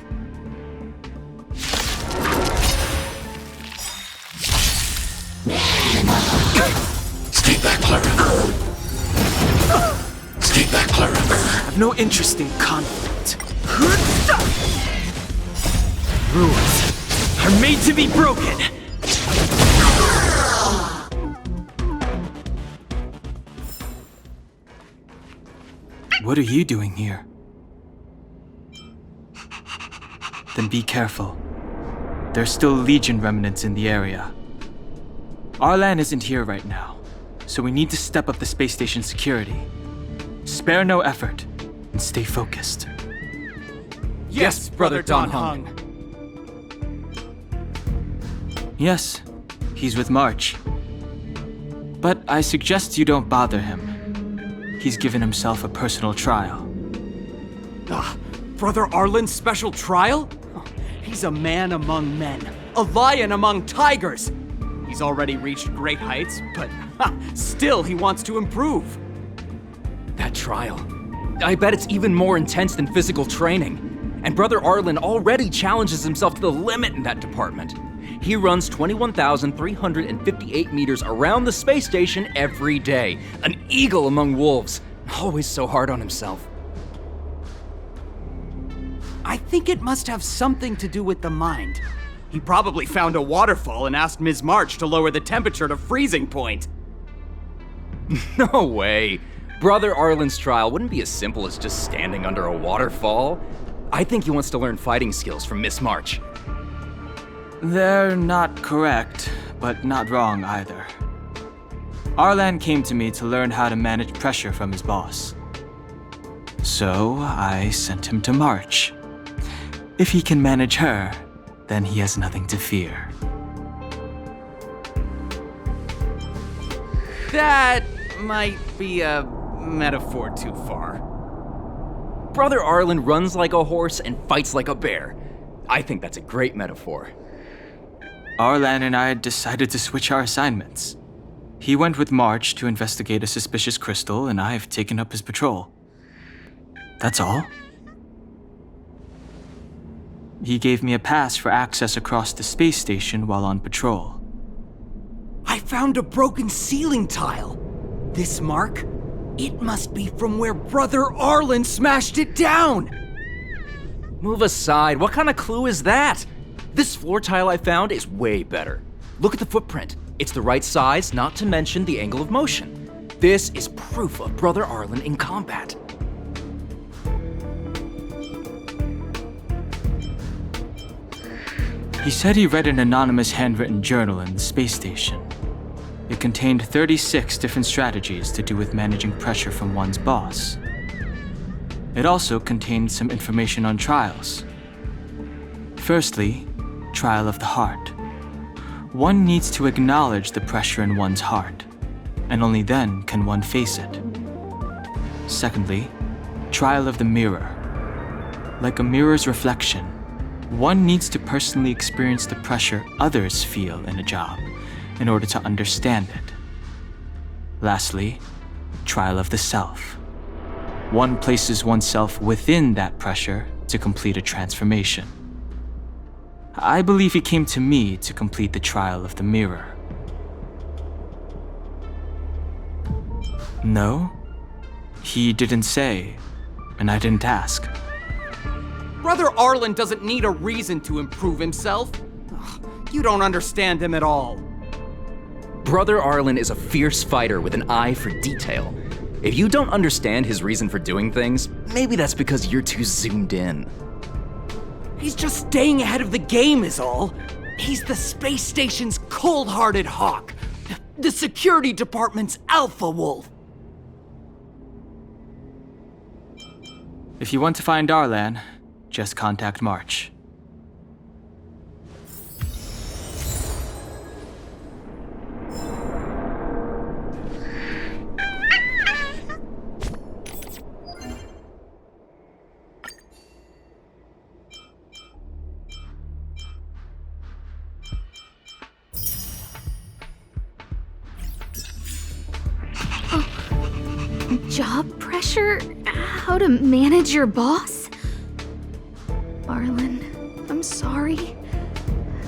C: Stay back, Clara. Stay back, Clara.
I: I have no interest in conflict. Rules are made to be broken. What are you doing here? Then be careful. There's still Legion remnants in the area. Arlan isn't here right now, so we need to step up the space station security. Spare no effort and stay focused.
A: Yes, Brother Don Hung.
I: Yes, he's with March. But I suggest you don't bother him. He's given himself a personal trial.
A: Brother Arlen's special trial? He's a man among men, a lion among tigers. He's already reached great heights, but still he wants to improve.
J: That trial. I bet it's even more intense than physical training. And Brother Arlen already challenges himself to the limit in that department. He runs 21,358 meters around the space station every day. An eagle among wolves. Always so hard on himself.
A: I think it must have something to do with the mind. He probably found a waterfall and asked Ms. March to lower the temperature to freezing point.
J: No way. Brother Arlen's trial wouldn't be as simple as just standing under a waterfall. I think he wants to learn fighting skills from Miss March.
I: They're not correct, but not wrong either. Arlan came to me to learn how to manage pressure from his boss. So I sent him to March. If he can manage her, then he has nothing to fear.
A: That might be a metaphor too far.
J: Brother Arlen runs like a horse and fights like a bear. I think that's a great metaphor.
I: Arlan and I decided to switch our assignments. He went with March to investigate a suspicious crystal, and I've taken up his patrol. That's all. He gave me a pass for access across the space station while on patrol.
A: I found a broken ceiling tile. This mark? It must be from where Brother Arlen smashed it down!
J: Move aside, what kind of clue is that? This floor tile I found is way better. Look at the footprint. It's the right size, not to mention the angle of motion. This is proof of Brother Arlen in combat.
I: He said he read an anonymous handwritten journal in the space station. It contained 36 different strategies to do with managing pressure from one's boss. It also contained some information on trials. Firstly, trial of the heart. One needs to acknowledge the pressure in one's heart, and only then can one face it. Secondly, trial of the mirror. Like a mirror's reflection, one needs to personally experience the pressure others feel in a job in order to understand it. Lastly, trial of the self. One places oneself within that pressure to complete a transformation. I believe he came to me to complete the trial of the mirror. No? He didn't say, and I didn't ask.
A: Brother Arlen doesn't need a reason to improve himself. Ugh, you don't understand him at all.
J: Brother Arlen is a fierce fighter with an eye for detail. If you don't understand his reason for doing things, maybe that's because you're too zoomed in.
A: He's just staying ahead of the game is all. He's the space station's cold-hearted hawk. The security department's alpha wolf.
I: If you want to find Arlan, just contact March.
D: Job pressure? How to manage your boss? Arlen, I'm sorry.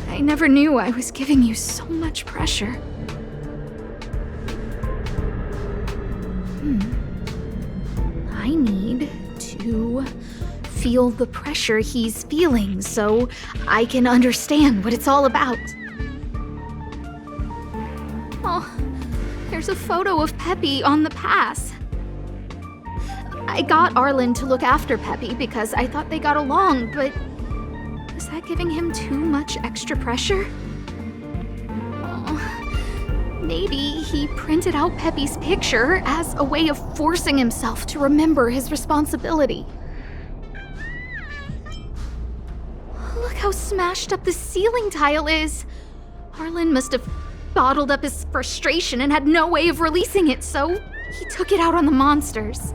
D: I never knew I was giving you so much pressure. I need to feel the pressure he's feeling so I can understand what it's all about. Oh, there's a photo of Peppy on the pass. I got Arlen to look after Peppy because I thought they got along, but is that giving him too much extra pressure? Oh, maybe he printed out Peppy's picture as a way of forcing himself to remember his responsibility. Look how smashed up the ceiling tile is. Arlen must have bottled up his frustration and had no way of releasing it, so he took it out on the monsters.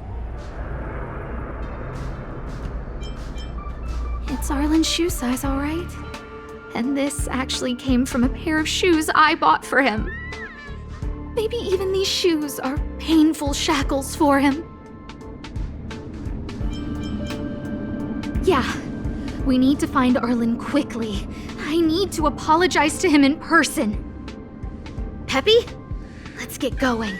D: It's Arlen's shoe size, all right. And this actually came from a pair of shoes I bought for him. Maybe even these shoes are painful shackles for him. Yeah, we need to find Arlen quickly. I need to apologize to him in person. Peppy, let's get going.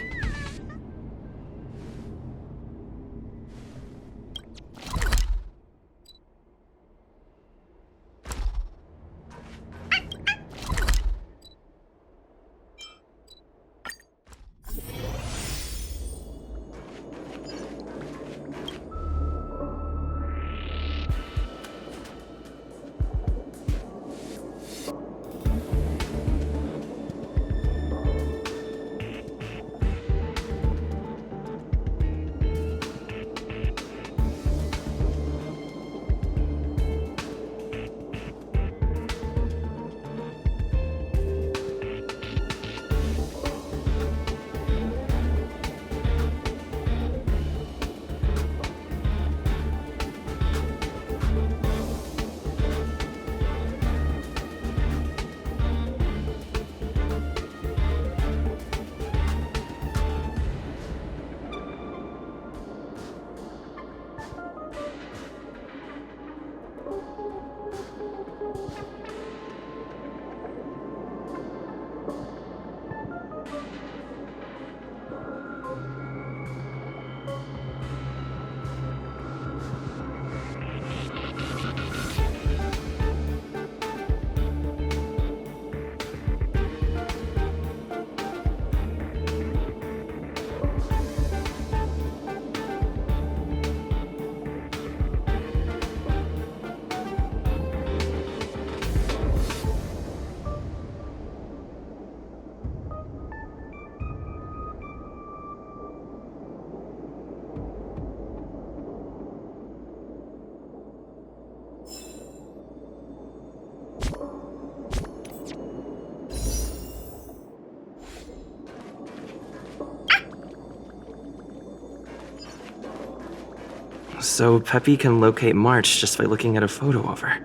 E: So Peppy can locate March just by looking at a photo of her.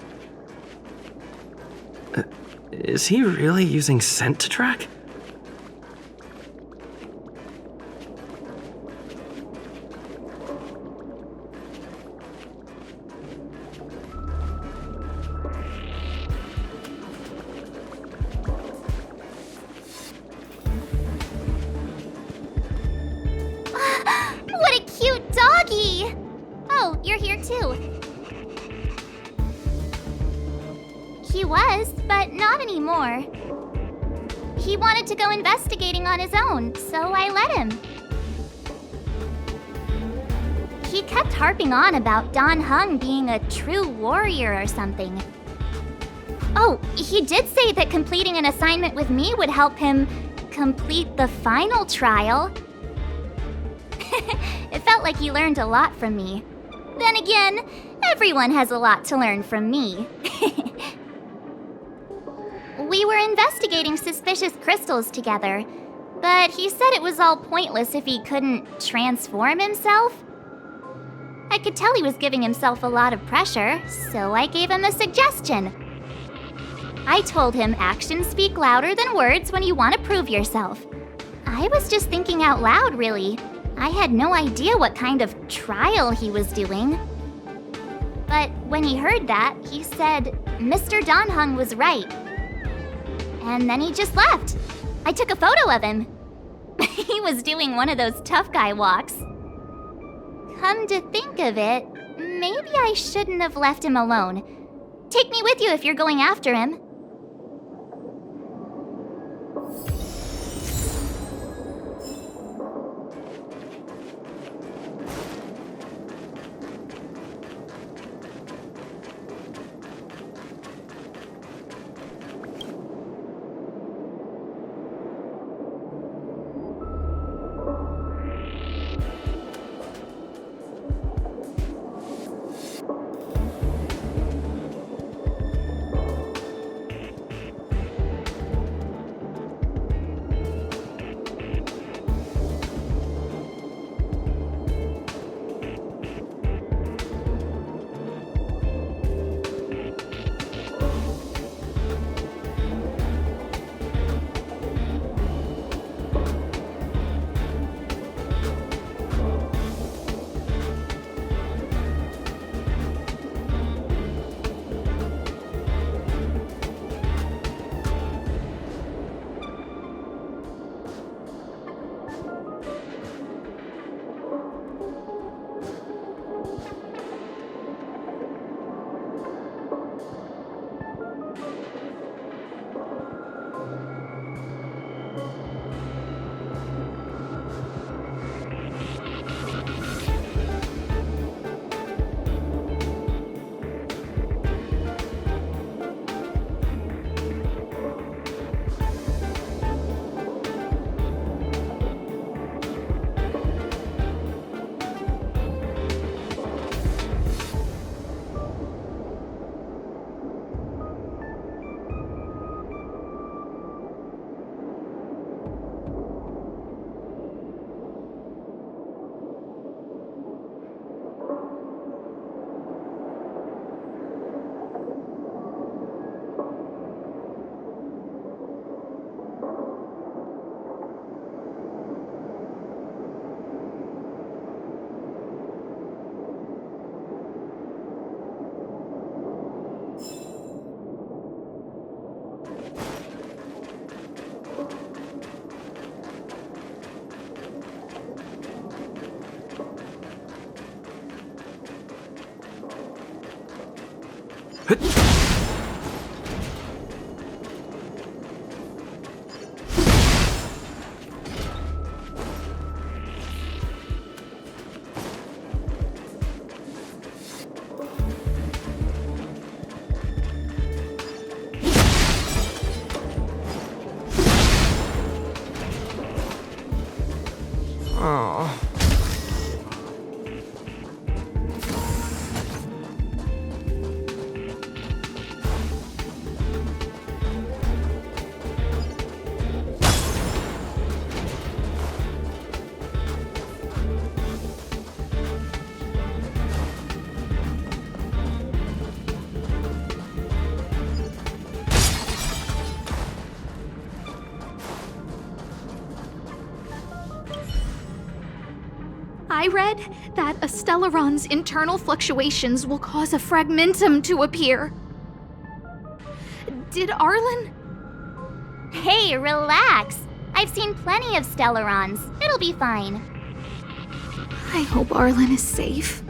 E: Is he really using scent to track?
H: What a cute doggy! Oh, you're here too. He was, but not anymore. He wanted to go investigating on his own, so I let him. He kept harping on about Dan Heng being a true warrior or something. Oh, he did say that completing an assignment with me would help him complete the final trial. It felt like he learned a lot from me. Then again, everyone has a lot to learn from me. We were investigating suspicious crystals together, but he said it was all pointless if he couldn't transform himself. I could tell he was giving himself a lot of pressure, so I gave him a suggestion. I told him actions speak louder than words when you want to prove yourself. I was just thinking out loud, really. I had no idea what kind of trial he was doing. But when he heard that, he said Mr. Dan Heng was right. And then he just left. I took a photo of him. He was doing one of those tough guy walks. Come to think of it, maybe I shouldn't have left him alone. Take me with you if you're going after him.
D: I read that a Stellaron's internal fluctuations will cause a fragmentum to appear. Did Arlen?
H: Hey, relax. I've seen plenty of Stellarons. It'll be fine.
D: I hope Arlen is safe.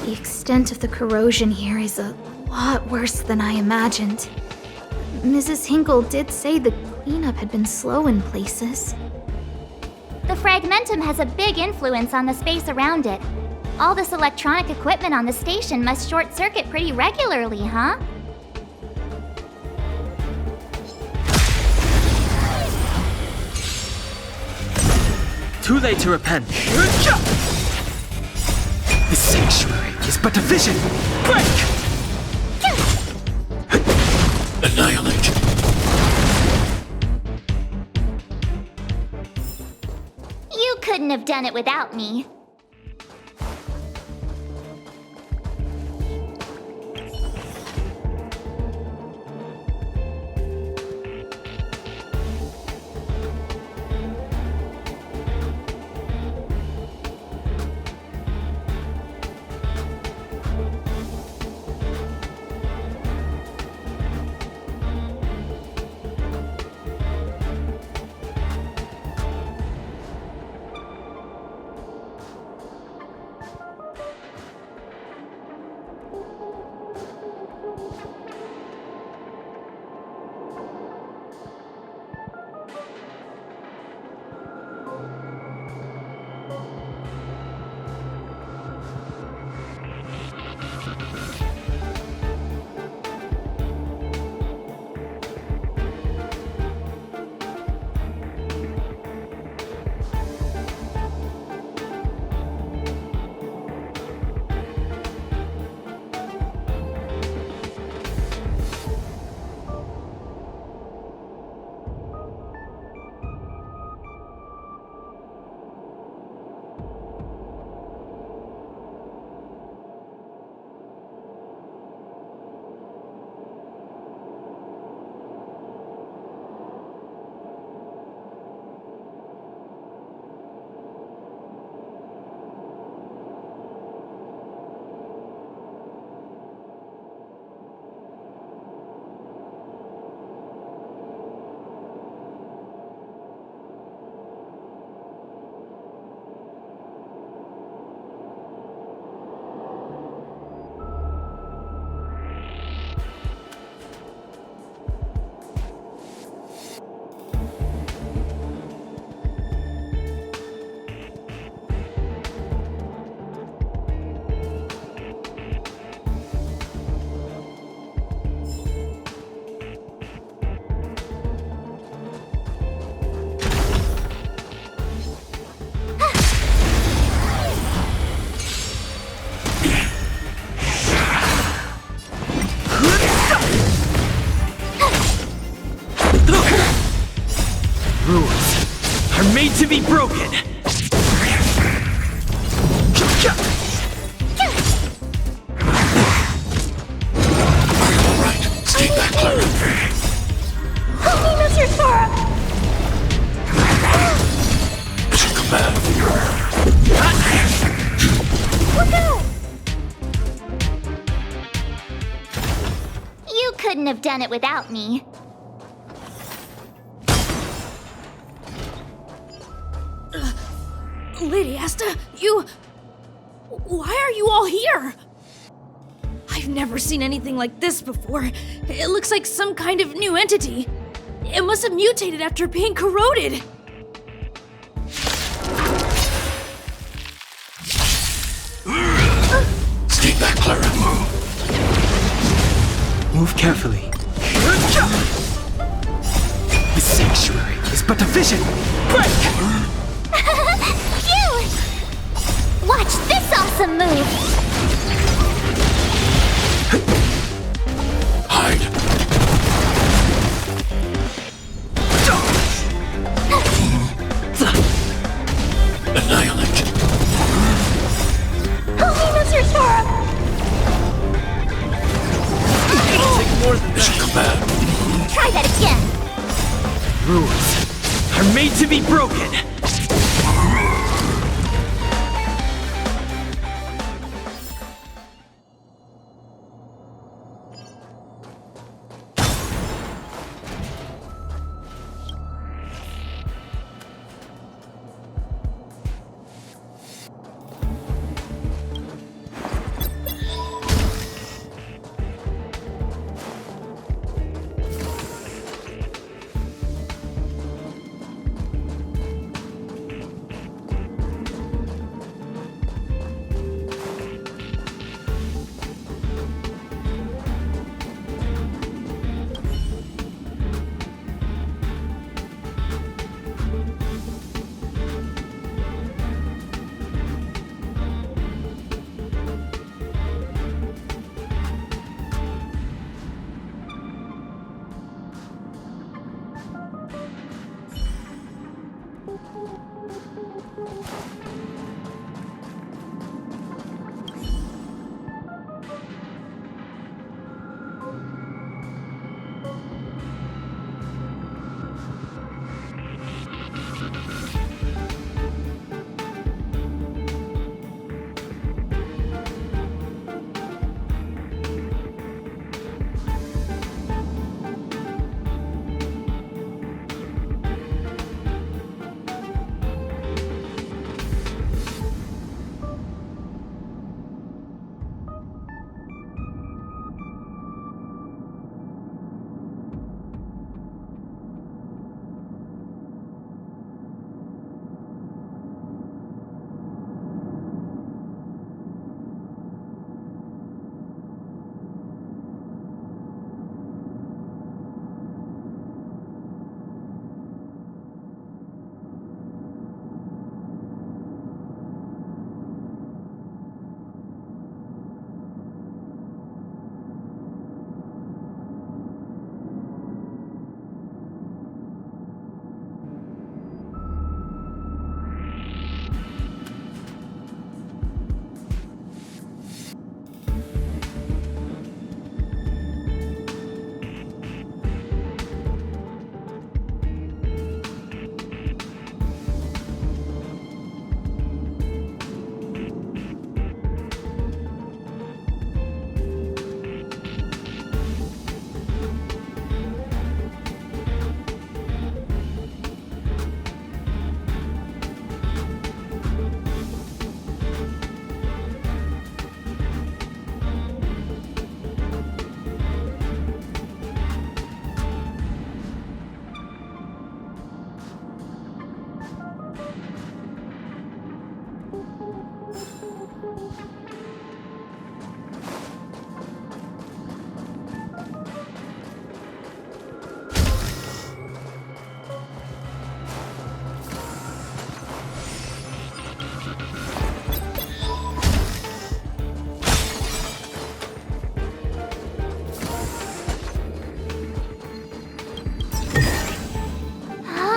D: The extent of the corrosion here is a lot worse than I imagined. Mrs. Hinkle did say the cleanup had been slow in places.
H: The fragmentum has a big influence on the space around it. All this electronic equipment on the station must short circuit pretty regularly, huh?
I: Too late to repent. The sanctuary is but a vision. Break!
C: Annihilate.
H: You couldn't have done it without me.
J: Rules are made to be broken.
C: Alright, stay back, Clara.
B: Help me, Mr. Sora!
C: It's a command.
B: Look out!
H: You couldn't have done it without me.
F: Lady Asta, you... Why are you all here? I've never seen anything like this before. It looks like some kind of new entity. It must have mutated after being corroded.
C: Stay back, Clara.
I: Move carefully. The sanctuary is but a vision. Break!
H: Phew! Watch this awesome move!
C: Hide. Annihilate.
B: Help me, Mr. Sora!
C: It's a command.
H: Try that again!
J: Rules are made to be broken.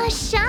H: shine!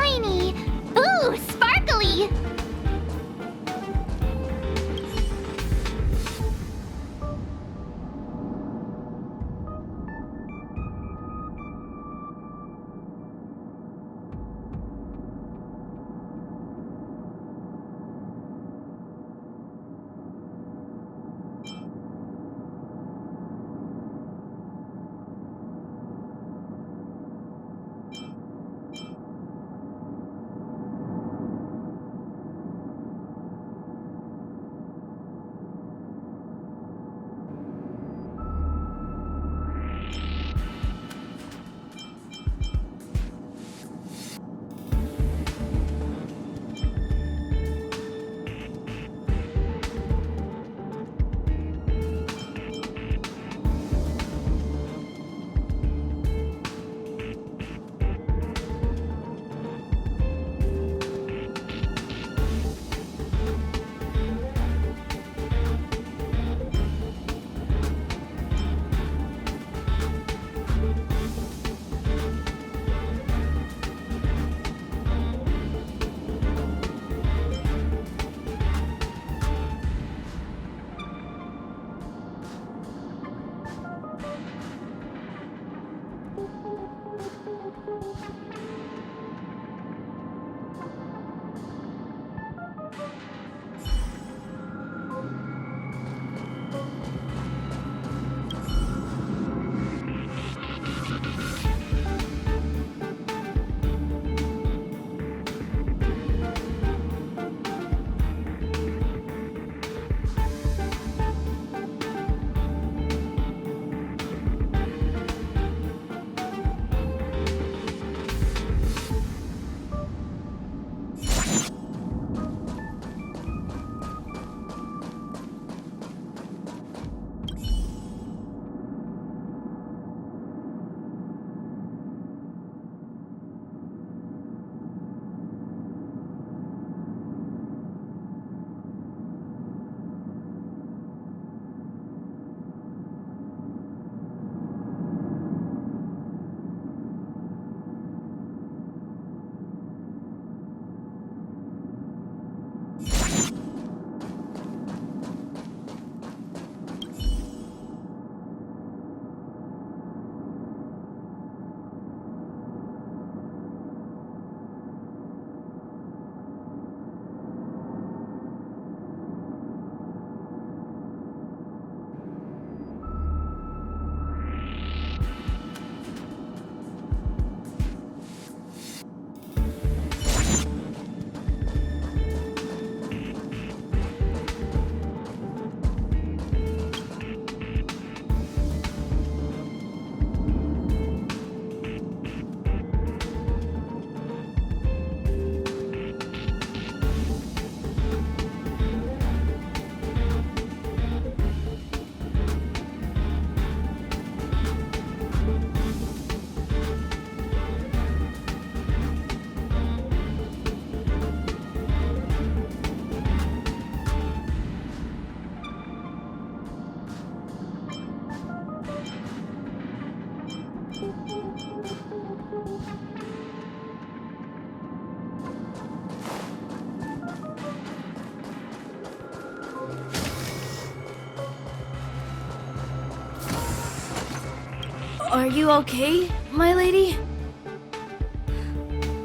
B: lady.
F: Are you okay, my lady?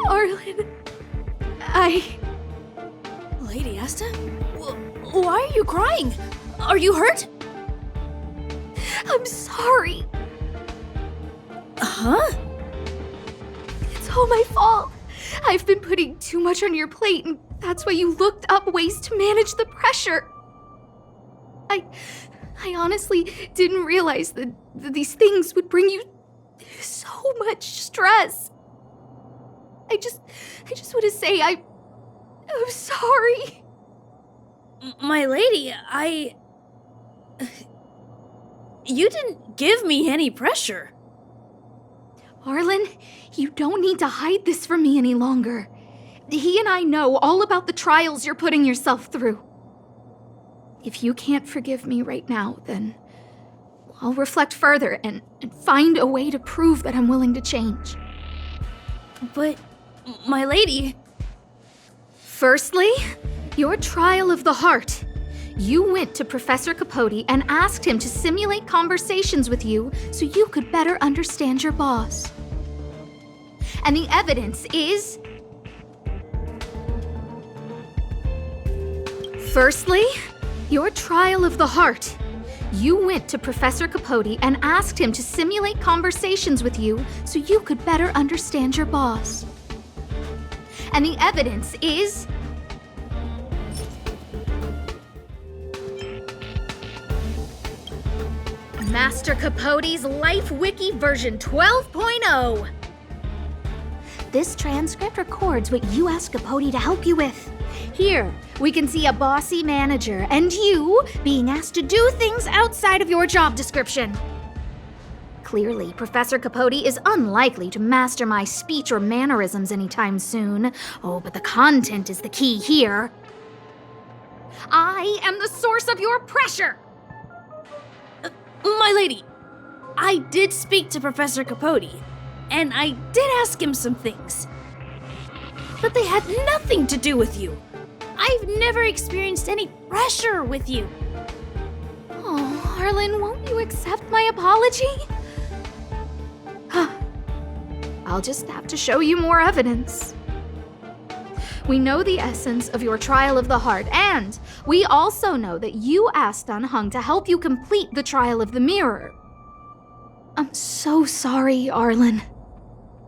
D: Arlen,
F: Lady Asta? Why are you crying? Are you hurt?
D: I'm sorry.
F: Huh?
D: It's all my fault. I've been putting too much on your plate, and that's why you looked up ways to manage the pressure. I honestly didn't realize that these things would bring you so much stress. I just want to say I'm sorry.
F: My lady, You didn't give me any pressure.
D: Arlen, you don't need to hide this from me any longer. He and I know all about the trials you're putting yourself through. If you can't forgive me right now, then I'll reflect further and find a way to prove that I'm willing to change.
F: But, my lady,
D: Firstly, your trial of the heart. You went to Professor Capote and asked him to simulate conversations with you so you could better understand your boss. And the evidence is... Firstly, your trial of the heart. You went to Professor Capote and asked him to simulate conversations with you so you could better understand your boss. And the evidence is... Master Capote's Life Wiki version 12.0. This transcript records what you asked Capote to help you with. Here, we can see a bossy manager and you being asked to do things outside of your job description. Clearly, Professor Capote is unlikely to master my speech or mannerisms anytime soon. Oh, but the content is the key here. I am the source of your pressure!
F: My lady, I did speak to Professor Capote, and I did ask him some things. But they had nothing to do with you. I've never experienced any pressure with you.
D: Oh, Arlen, won't you accept my apology? I'll just have to show you more evidence. We know the essence of your trial of the heart, and we also know that you asked Dunhung to help you complete the trial of the mirror. I'm so sorry, Arlen.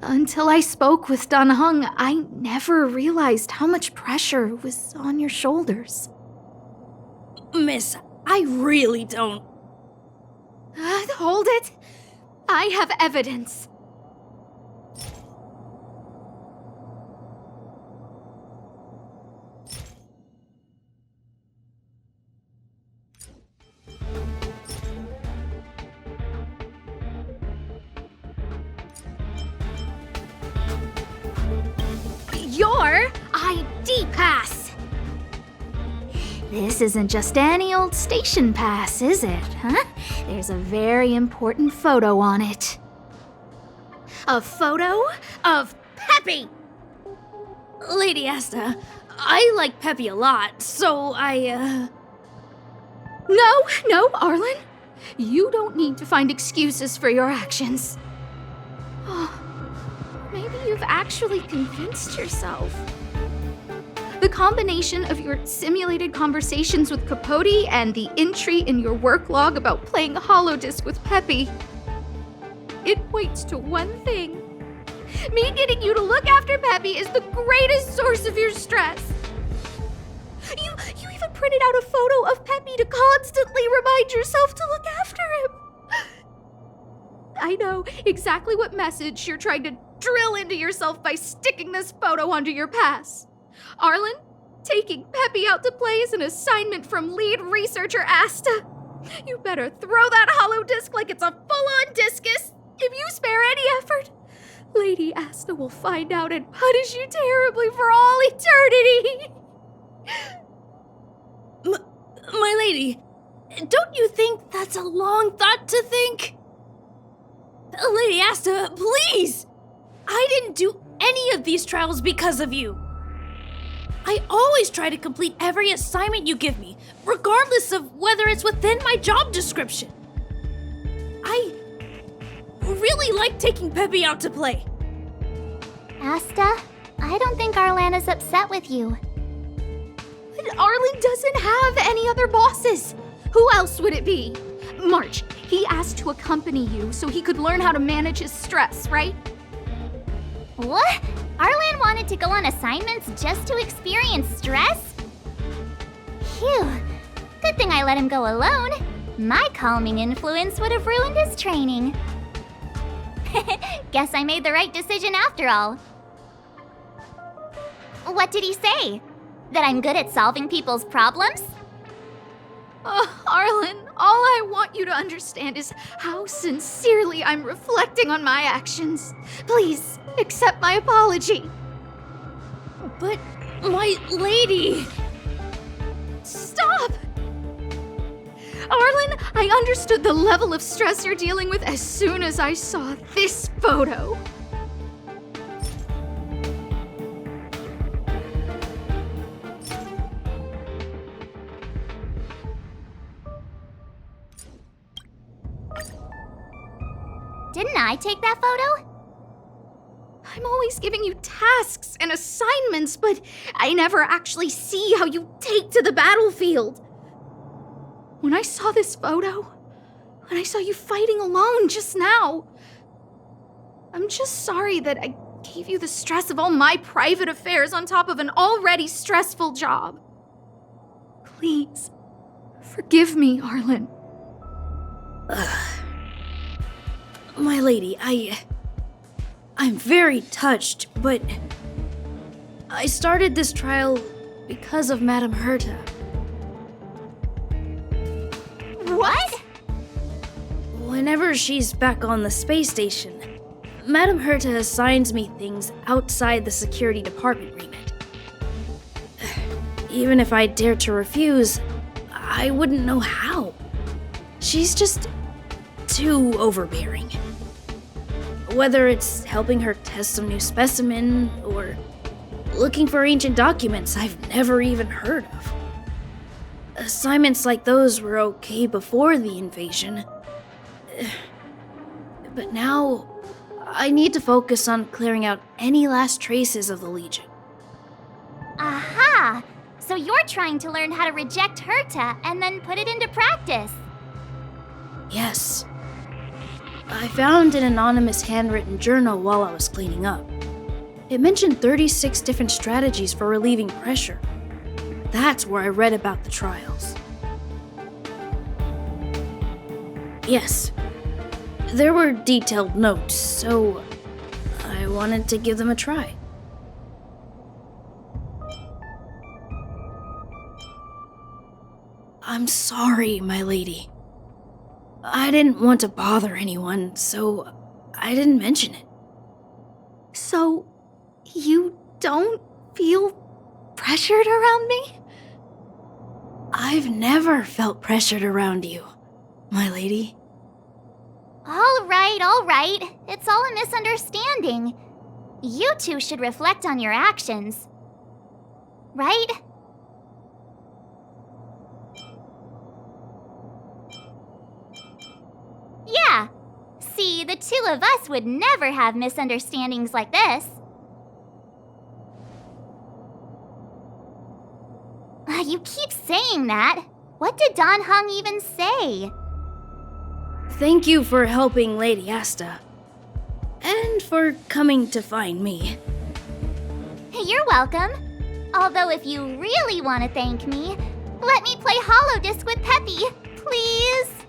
D: Until I spoke with Dunhung, I never realized how much pressure was on your shoulders.
F: Miss, I really don't.
D: Hold it. I have evidence. Your ID pass! This isn't just any old station pass, is it, huh? There's a very important photo on it. A photo of Peppy!
F: Lady Asta, I like Peppy a lot, so
D: No, Arlen. You don't need to find excuses for your actions. Oh, maybe you've actually convinced yourself. The combination of your simulated conversations with Capote and the entry in your work log about playing holodisc with Peppy, it points to one thing. Me getting you to look after Peppy is the greatest source of your stress. You even printed out a photo of Peppy to constantly remind yourself to look after him. I know exactly what message you're trying to drill into yourself by sticking this photo onto your pass. Arlen, taking Peppy out to play is an assignment from lead researcher Asta. You better throw that holodisc like it's a full-on discus. If you spare any effort, Lady Asta will find out and punish you terribly for all eternity.
F: My lady, don't you think that's a long thought to think? Lady Asta, please! I didn't do any of these trials because of you. I always try to complete every assignment you give me, regardless of whether it's within my job description. I really like taking Peppy out to play.
H: Asta, I don't think Arlan is upset with you.
D: But Arlen doesn't have any other bosses. Who else would it be? March, he asked to accompany you so he could learn how to manage his stress, right?
H: What? Arlan wanted to go on assignments just to experience stress? Phew. Good thing I let him go alone. My calming influence would have ruined his training. Guess I made the right decision after all. What did he say? That I'm good at solving people's problems?
D: Oh, Arlen, all I want you to understand is how sincerely I'm reflecting on my actions. Please, accept my apology.
F: But, my lady...
D: Stop! Arlen, I understood the level of stress you're dealing with as soon as I saw this photo.
H: Didn't I take that photo?
D: I'm always giving you tasks and assignments, but I never actually see how you take to the battlefield. When I saw this photo, when I saw you fighting alone just now, I'm just sorry that I gave you the stress of all my private affairs on top of an already stressful job. Please, forgive me, Arlen.
F: My lady, I'm very touched, but I started this trial because of Madame Herta.
H: What?
F: Whenever she's back on the space station, Madame Herta assigns me things outside the security department remit. Even if I dared to refuse, I wouldn't know how. She's just too overbearing. Whether it's helping her test some new specimen or looking for ancient documents I've never even heard of. Assignments like those were okay before the invasion. But now, I need to focus on clearing out any last traces of the Legion.
H: Aha! So you're trying to learn how to reject Herta and then put it into practice.
F: Yes. I found an anonymous handwritten journal while I was cleaning up. It mentioned 36 different strategies for relieving pressure. That's where I read about the trials. Yes. There were detailed notes, so I wanted to give them a try. I'm sorry, my lady. I didn't want to bother anyone, so I didn't mention it.
D: So, you don't feel pressured around me?
F: I've never felt pressured around you, my lady.
H: All right. It's all a misunderstanding. You two should reflect on your actions. Right? Yeah. See, the two of us would never have misunderstandings like this. You keep saying that. What did Don Hung even say?
F: Thank you for helping Lady Asta. And for coming to find me.
H: You're welcome. Although if you really want to thank me, let me play Hollow Disc with Peppy, please.